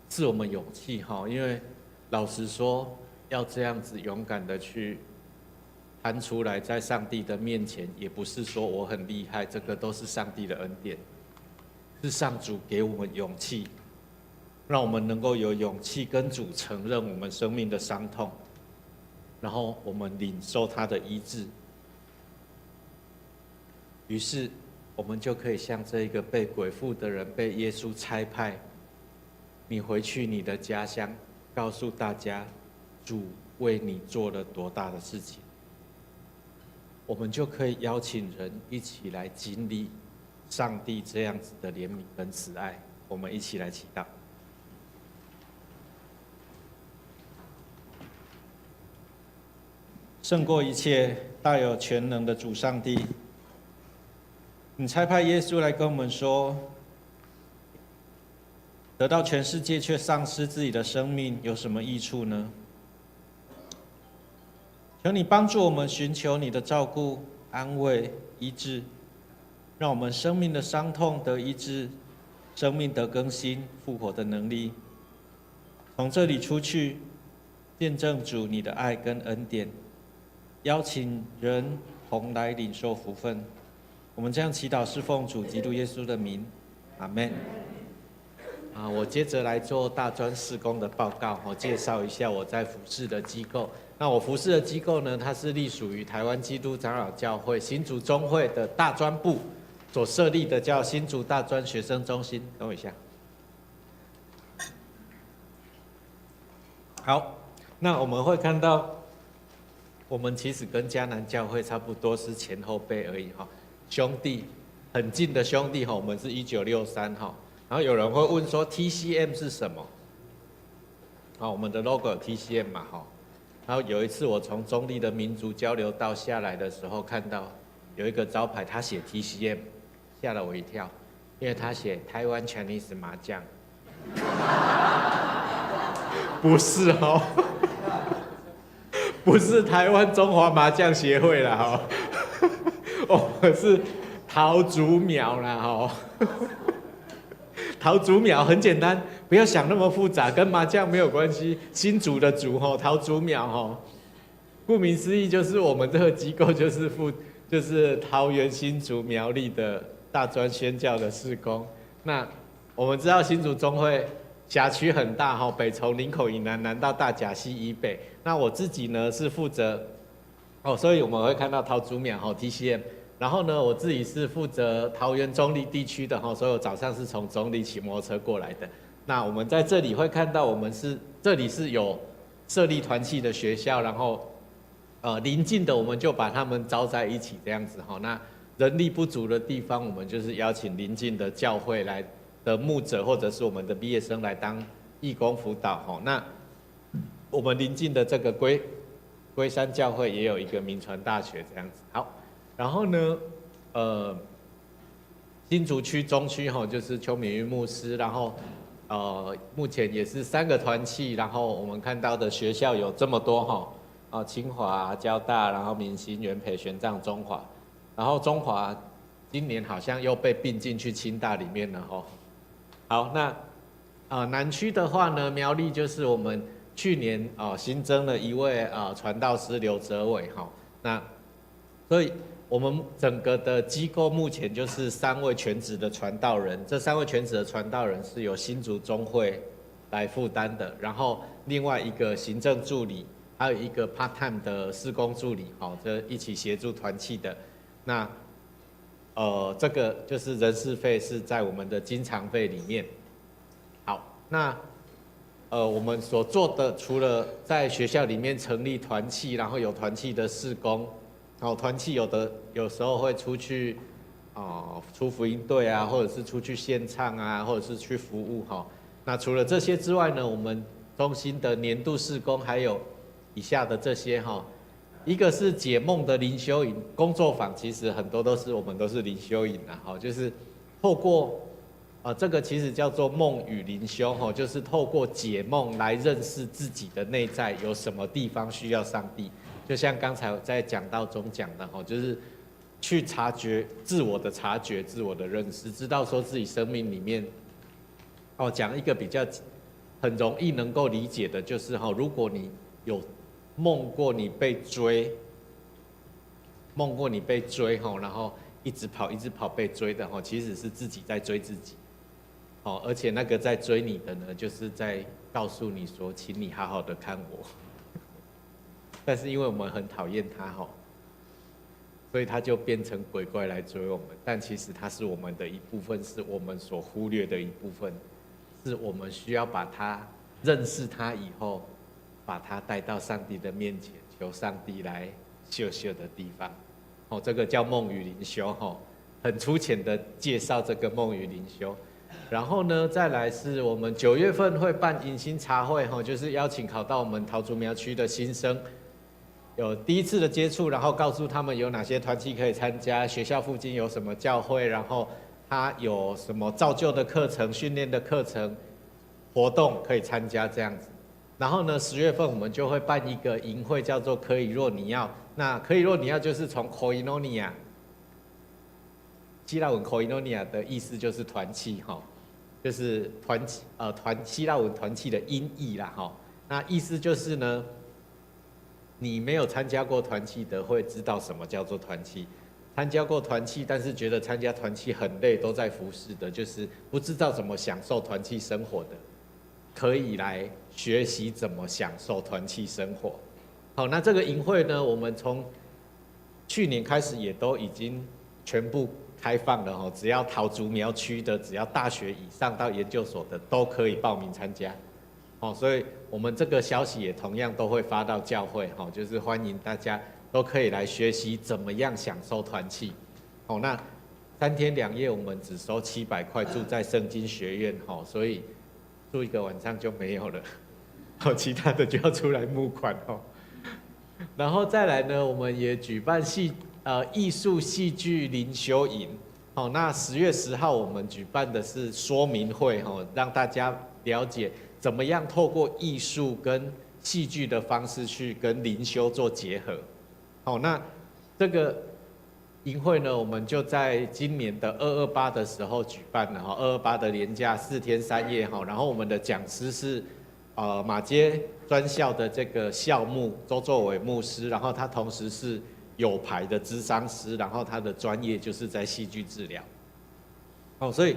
赐我们勇气因为老实说，要这样子勇敢的去摊出来，在上帝的面前，也不是说我很厉害，这个都是上帝的恩典，是上主给我们勇气，让我们能够有勇气跟主承认我们生命的伤痛，然后我们领受他的医治，于是我们就可以像这一个被鬼附的人被耶稣差派，你回去你的家乡，告诉大家主为你做了多大的事情。我们就可以邀请人一起来经历上帝这样子的怜悯跟慈爱。我们一起来祈祷。胜过一切、大有全能的主上帝，你差派耶稣来跟我们说，得到全世界却丧失自己的生命，有什么益处呢？求你帮助我们寻求你的照顾、安慰、医治，让我们生命的伤痛得医治，生命得更新、复活的能力。从这里出去，见证主你的爱跟恩典，邀请人同来领受福分。我们这样祈祷是奉主基督耶稣的名，阿们。我接着来做大专事工的报告，介绍一下我在服事的机构。那我服事的机构呢，它是隶属于台湾基督长老教会新竹中会的大专部所设立的，叫新竹大专学生中心。等我一下。好，那我们会看到，我们其实跟迦南教会差不多是前后辈而已哈，兄弟很近的兄弟哈，我们是1963哈。然后有人会问说 TCM 是什么？我们的 logo 有 TCM 嘛哈。然后有一次我从中立的民族交流道下来的时候，看到有一个招牌，他写 TCM， 吓了我一跳，因为他写台湾 Chinese 麻将，不是哦，不是台湾中华麻将协会啦哈，我们是桃竹苗啦哈。桃竹苗很简单，不要想那么复杂，跟麻将没有关系。新竹的竹吼，桃竹苗吼，顾名思义就是我们这个机构就是桃园新竹苗栗的大专宣教的事工。那我们知道新竹中会辖区很大哈，北从林口以南，南到大甲西以北。那我自己呢是负责所以我们会看到桃竹苗吼 TCM。然后呢，我自己是负责桃园中立地区的哈，所以我早上是从中立骑摩托车过来的。那我们在这里会看到，这里是有设立团契的学校，然后邻近的我们就把他们招在一起这样子哈。那人力不足的地方，我们就是邀请邻近的教会来的牧者或者是我们的毕业生来当义工辅导哈。那我们邻近的这个龟山教会也有一个民传大学这样子。好。然后呢，新竹区中区哈，就是邱敏玉牧师，然后目前也是3个团契，然后我们看到的学校有这么多哈，清华、交大，然后明星、元培、玄奘、中华，然后中华今年好像又被并进去清大里面了哈。好，那南区的话呢，苗栗就是我们去年新增了一位传道师刘哲伟哈，那所以。我们整个的机构目前就是3位全职的传道人，这3位全职的传道人是由新竹中会来负担的，然后另外一个行政助理，还有一个 part time 的事工助理，这一起协助团契的。那这个就是人事费是在我们的经常费里面。好，那我们所做的除了在学校里面成立团契，然后有团契的事工。团契有时候会出去，出福音队啊，或者是出去献唱啊，或者是去服务哈。那除了这些之外呢，我们中心的年度事工还有以下的这些哈。一个是解梦的灵修营工作坊，其实很多我们都是灵修营啊，哈，就是透过这个其实叫做梦与灵修哈，就是透过解梦来认识自己的内在有什么地方需要上帝。就像刚才在讲道中讲的哈，就是去察觉自我的察觉、自我的认识，知道说自己生命里面，讲一个比较很容易能够理解的，就是如果你有梦过你被追然后一直跑被追的其实是自己在追自己，而且那个在追你的呢，就是在告诉你说，请你好好的看我。但是因为我们很讨厌他所以他就变成鬼怪来追我们。但其实他是我们的一部分，是我们所忽略的一部分，是我们需要把他认识他以后，把他带到上帝的面前，求上帝来秀秀的地方。这个叫梦与灵修很粗浅的介绍这个梦与灵修。然后呢，再来是我们9月份会办迎新茶会就是邀请考到我们桃竹苗区的新生。有第一次的接触，然后告诉他们有哪些团契可以参加，学校附近有什么教会，然后他有什么造就的课程、训练的课程、活动可以参加这样子。然后呢，10月份我们就会办一个营会，叫做可以若你要。那可以若你要就是从 koinonia， 希腊文 koinonia 的意思就是团契就是希腊文团契的音译啦那意思就是呢。你没有参加过团契的，会知道什么叫做团契。参加过团契，但是觉得参加团契很累，都在服侍的，就是不知道怎么享受团契生活的，可以来学习怎么享受团契生活。好，那这个营会呢，我们从去年开始也都已经全部开放了，只要桃竹苗区的，只要大学以上到研究所的都可以报名参加。所以我们这个消息也同样都会发到教会，就是欢迎大家都可以来学习怎么样享受团契。那3天2夜我们只收700块，住在圣经学院，所以住1个晚上就没有了，其他的就要出来募款。然后再来呢，我们也举办艺术戏剧灵修营。那10月10号我们举办的是说明会，让大家了解怎么样透过艺术跟戏剧的方式去跟灵修做结合。那这个营会呢，我们就在今年的228的时候举办了，228的连假4天3夜，然后我们的讲师是马偕专校的这个校牧周作伟牧师，然后他同时是有牌的諮商师，然后他的专业就是在戏剧治疗。所以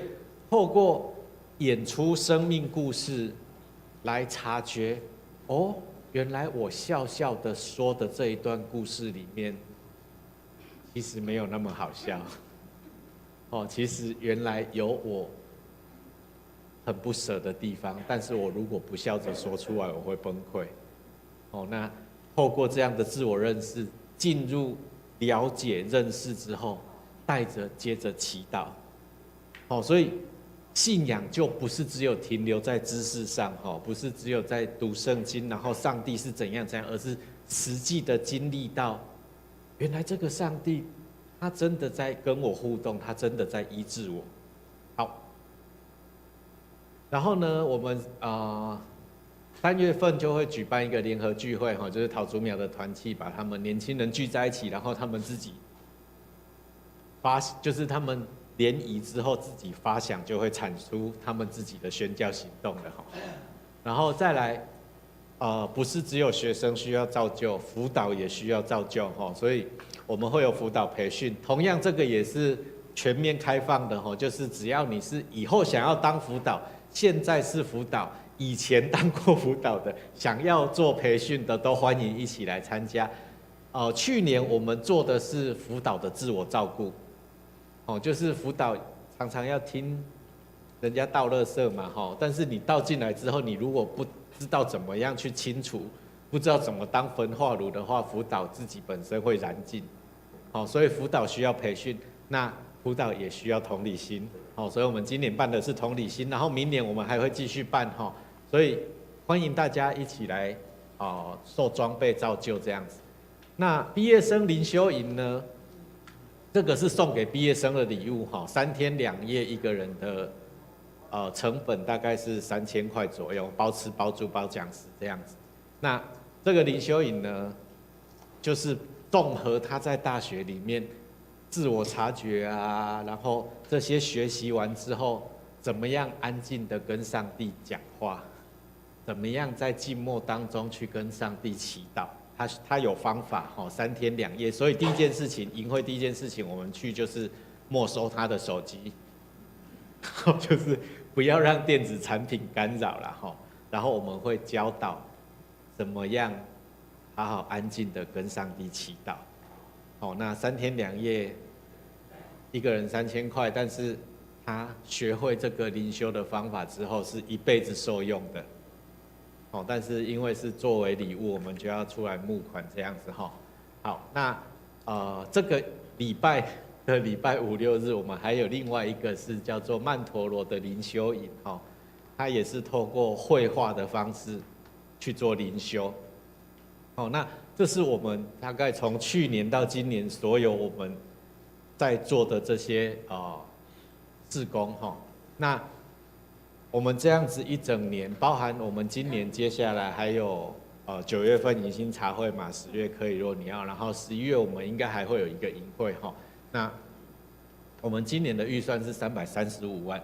透过演出生命故事来察觉，原来我笑笑的说的这一段故事里面，其实没有那么好笑。其实原来有我很不舍的地方，但是我如果不笑着说出来，我会崩溃。那透过这样的自我认识，进入了解认识之后，接着祈祷。所以信仰就不是只有停留在知识上，不是只有在读圣经，然后上帝是怎样，而是实际的经历到，原来这个上帝他真的在跟我互动，他真的在医治我。好，然后呢，我们3月份就会举办一个联合聚会，就是桃竹苗的团契把他们年轻人聚在一起，然后他们自己就是他们联谊之后自己发想，就会产出他们自己的宣教行动的。然后再来，不是只有学生需要造就，辅导也需要造就，所以我们会有辅导培训，同样这个也是全面开放的，就是只要你是以后想要当辅导，现在是辅导，以前当过辅导的，想要做培训的，都欢迎一起来参加。去年我们做的是辅导的自我照顾，就是辅导常常要听人家倒垃圾嘛，但是你倒进来之后，你如果不知道怎么样去清除，不知道怎么当焚化炉的话，辅导自己本身会燃尽。所以辅导需要培训，那辅导也需要同理心。所以我们今年办的是同理心，然后明年我们还会继续办，所以欢迎大家一起来受装备造就这样子。那毕业生灵修营呢，这个是送给毕业生的礼物，3天2夜1个人的成本大概是3000块左右，包吃包住包讲师这样子。那这个灵修营呢，就是综合他在大学里面自我察觉啊，然后这些学习完之后，怎么样安静的跟上帝讲话，怎么样在静默当中去跟上帝祈祷。他有方法，3天2夜。所以第一件事情，营会第一件事情，我们去就是没收他的手机，就是不要让电子产品干扰了。然后我们会教导怎么样好好安静的跟上帝祈祷。那3天2夜，1个人3000块，但是他学会这个灵修的方法之后，是一辈子受用的。但是因为是作为礼物，我们就要出来募款这样子。好，那这个礼拜5、6日，我们还有另外一个是叫做曼陀罗的灵修营，它也是透过绘画的方式去做灵修。那这是我们大概从去年到今年所有我们在做的这些志工。那我们这样子一整年，包含我们今年接下来还有9月份迎新茶会嘛，10月可以若你要，然后11月我们应该还会有一个营会。那我们今年的预算是335万，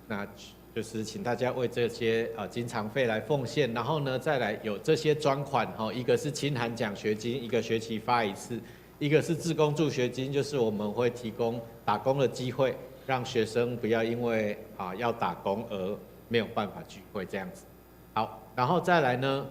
那就是请大家为这些经常费来奉献，然后呢再来有这些专款，一个是清寒奖学金，1个学期发1次，一个是志工助学金，就是我们会提供打工的机会，让学生不要因为要打工而没有办法聚会这样子。好，然后再来呢，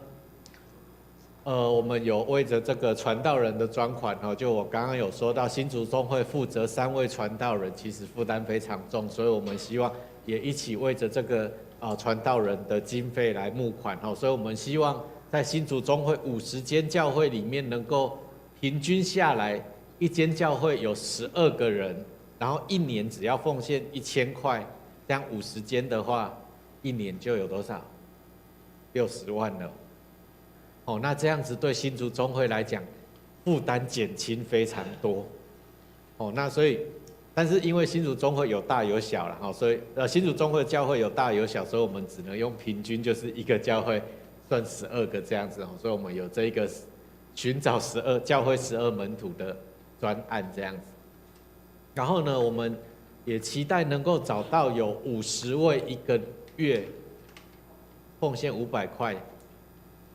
我们有为着这个传道人的专款就我刚刚有说到，新竹中会负责3位传道人，其实负担非常重，所以我们希望也一起为着这个传道人的经费来募款所以我们希望在新竹中会50间教会里面，能够平均下来一间教会有12个人，然后1年只要奉献1000块，这样50间的话，1年就有多少？60万了。那这样子对新竹中会来讲，负担减轻非常多。那所以，但是因为新竹中会有大有小了所以新竹中会教会有大有小，所以我们只能用平均，就是一个教会算12个这样子所以我们有这一个寻找教会12门徒的专案这样子。然后呢，我们也期待能够找到有50位一个月奉献500块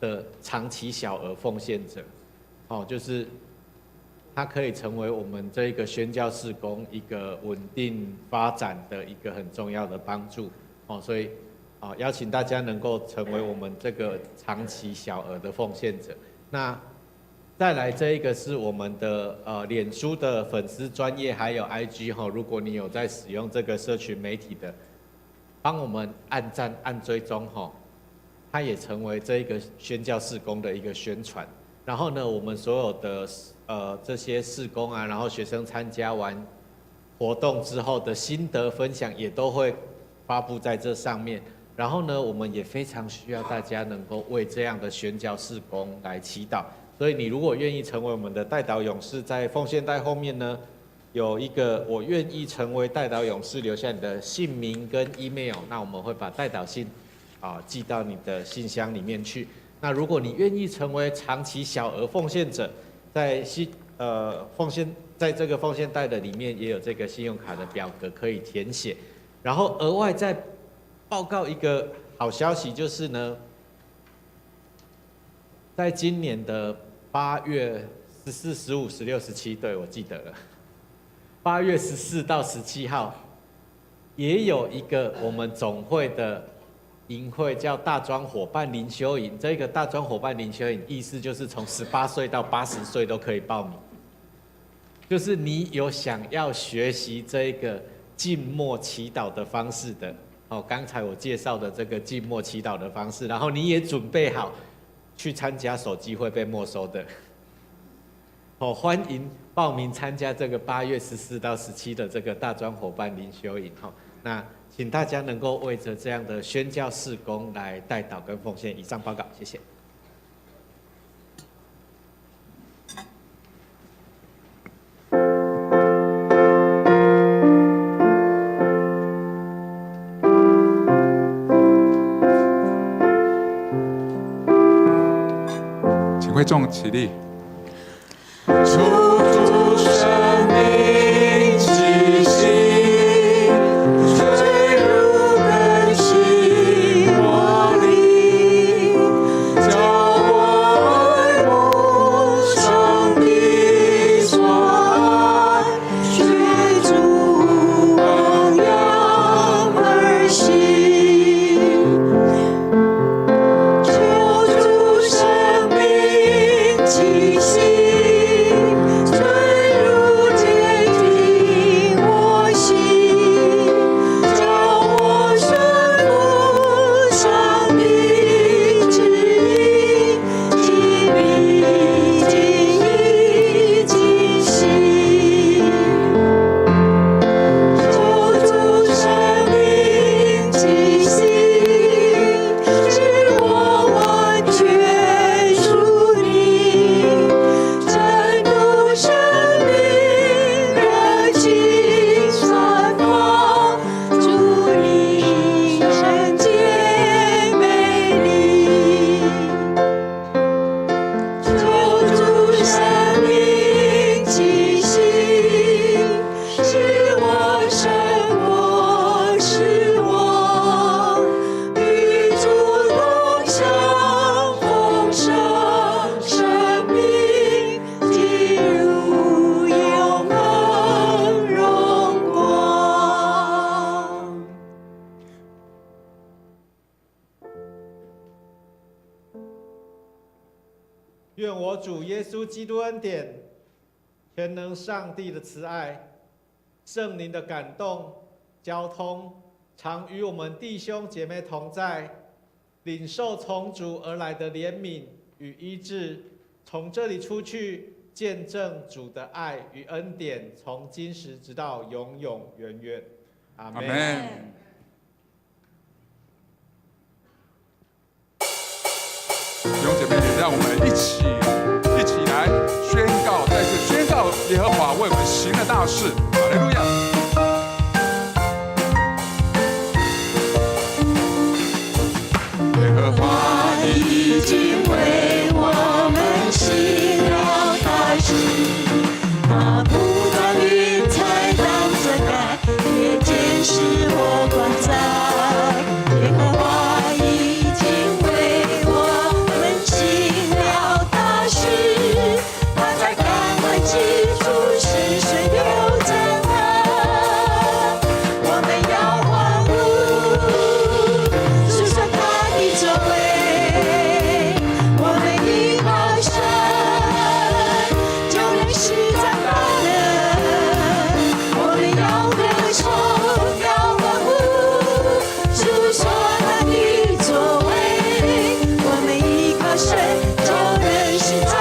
的长期小额奉献者，就是他可以成为我们这个宣教事工一个稳定发展的一个很重要的帮助，所以邀请大家能够成为我们这个长期小额的奉献者。那再来这一个是我们的脸书的粉丝专页还有 IG 如果你有在使用这个社群媒体的，帮我们按赞按追踪它也成为这一个宣教事工的一个宣传。然后呢，我们所有的这些事工然后学生参加完活动之后的心得分享也都会发布在这上面。然后呢，我们也非常需要大家能够为这样的宣教事工来祈祷。所以你如果愿意成为我们的代祷勇士，在奉献袋后面呢有一个我愿意成为代祷勇士，留下你的姓名跟 email， 那我们会把代祷信寄到你的信箱里面去。那如果你愿意成为长期小额奉献者，在这个奉献袋的里面也有这个信用卡的表格可以填写。然后额外再报告一个好消息，就是呢，在今年的8月14、15、16、17，对，我记得了，8月14到17号，也有一个我们总会的营会叫大专伙伴灵修营。这个大专伙伴灵修营意思就是从18岁到80岁都可以报名，就是你有想要学习这个静默祈祷的方式的刚才我介绍的这个静默祈祷的方式，然后你也准备好去参加手机会被没收的欢迎报名参加这个8月14到17的这个大专伙伴灵修营那请大家能够为着这样的宣教事工来代祷跟奉献。以上报告，谢谢。请会众起立。主生命气息坠入更新我里，叫我爱慕上帝所爱，学主榜样而行。求主生命气愿我主耶稣基督恩典、全能上帝的慈爱、圣灵的感动、交通，常与我们弟兄姐妹同在，领受从主而来的怜悯与医治，从这里出去，见证主的爱与恩典，从今时直到永永远远。阿门。阿门。弟兄姐妹，让我们一起来宣告，再次宣告耶和华为我们行了大事。哈利路亚。耶和华已经为我们行了大事，他不让云彩当遮盖，也监视我光在。耶和华已经为我们行了大事，他在港湾之处使水流涨啊，我们要欢呼，诉说他的作为，我们依靠神，就能施展大能。我们要歌颂，要欢呼，诉说他的作为，我们依靠神，就能施展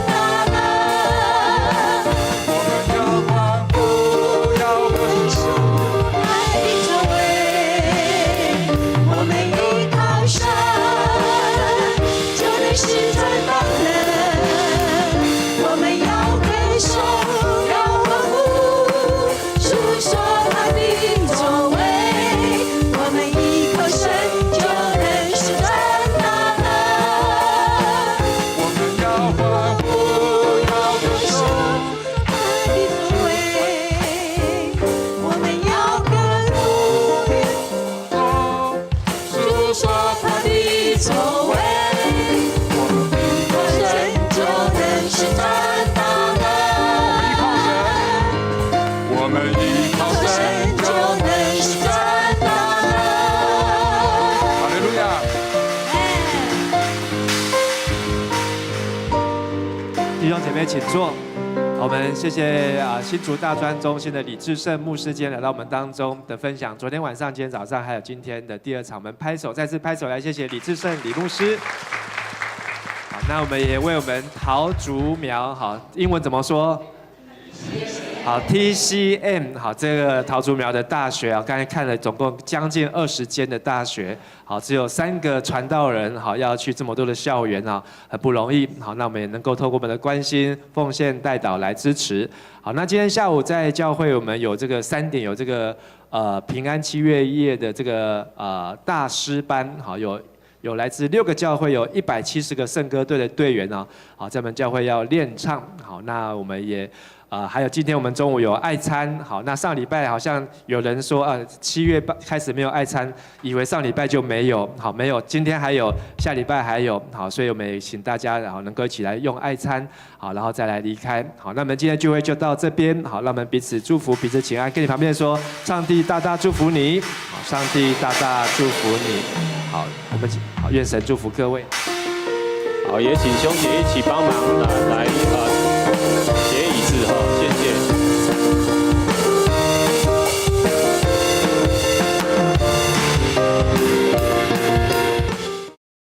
大能。要欢呼，要歌颂。他的作为，我们依靠神，就能施展大能。我们要歌颂，要欢呼，诉说他的作为，我们依靠神，就能施展大能。我们要欢呼，要歌颂。他的作为，我们要歌颂，诉说他的作为，依靠神就能施展大能。我们依靠神，神就能施展大能。哈利路亚。弟兄姐妹，请坐。我们谢谢新竹大专中心的李志胜牧师今天来到我们当中的分享。昨天晚上、今天早上还有今天的第二场，我们拍手，再次拍手来谢谢李志胜李牧师。好，那我们也为我们桃竹苗，好，英文怎么说？好 ，TCM， 好，这个桃竹苗的大学啊，刚才看了总共将近20间的大学，好，只有3个传道人，好，要去这么多的校园啊，很不容易。好，那我们也能够透过我们的关心、奉献、代祷来支持。好，那今天下午在教会我们有这个3点，有这个平安7月夜的这个大诗班，好，有来自6个教会，有170个圣歌队的队员啊，好，在我们教会要练唱。好，那我们也。还有今天我们中午有爱餐，好，那上礼拜好像有人说7月开始没有爱餐，以为上礼拜就没有，好，没有，今天还有，下礼拜还有，好，所以我们也请大家然后能够一起来用爱餐，好，然后再来离开，好，那我们今天聚会就到这边，好，让我们彼此祝福，彼此请安，跟你旁边说，上帝大大祝福你，好，上帝大大祝福你，好，我们好，愿神祝福各位。好，也请兄姐一起帮忙来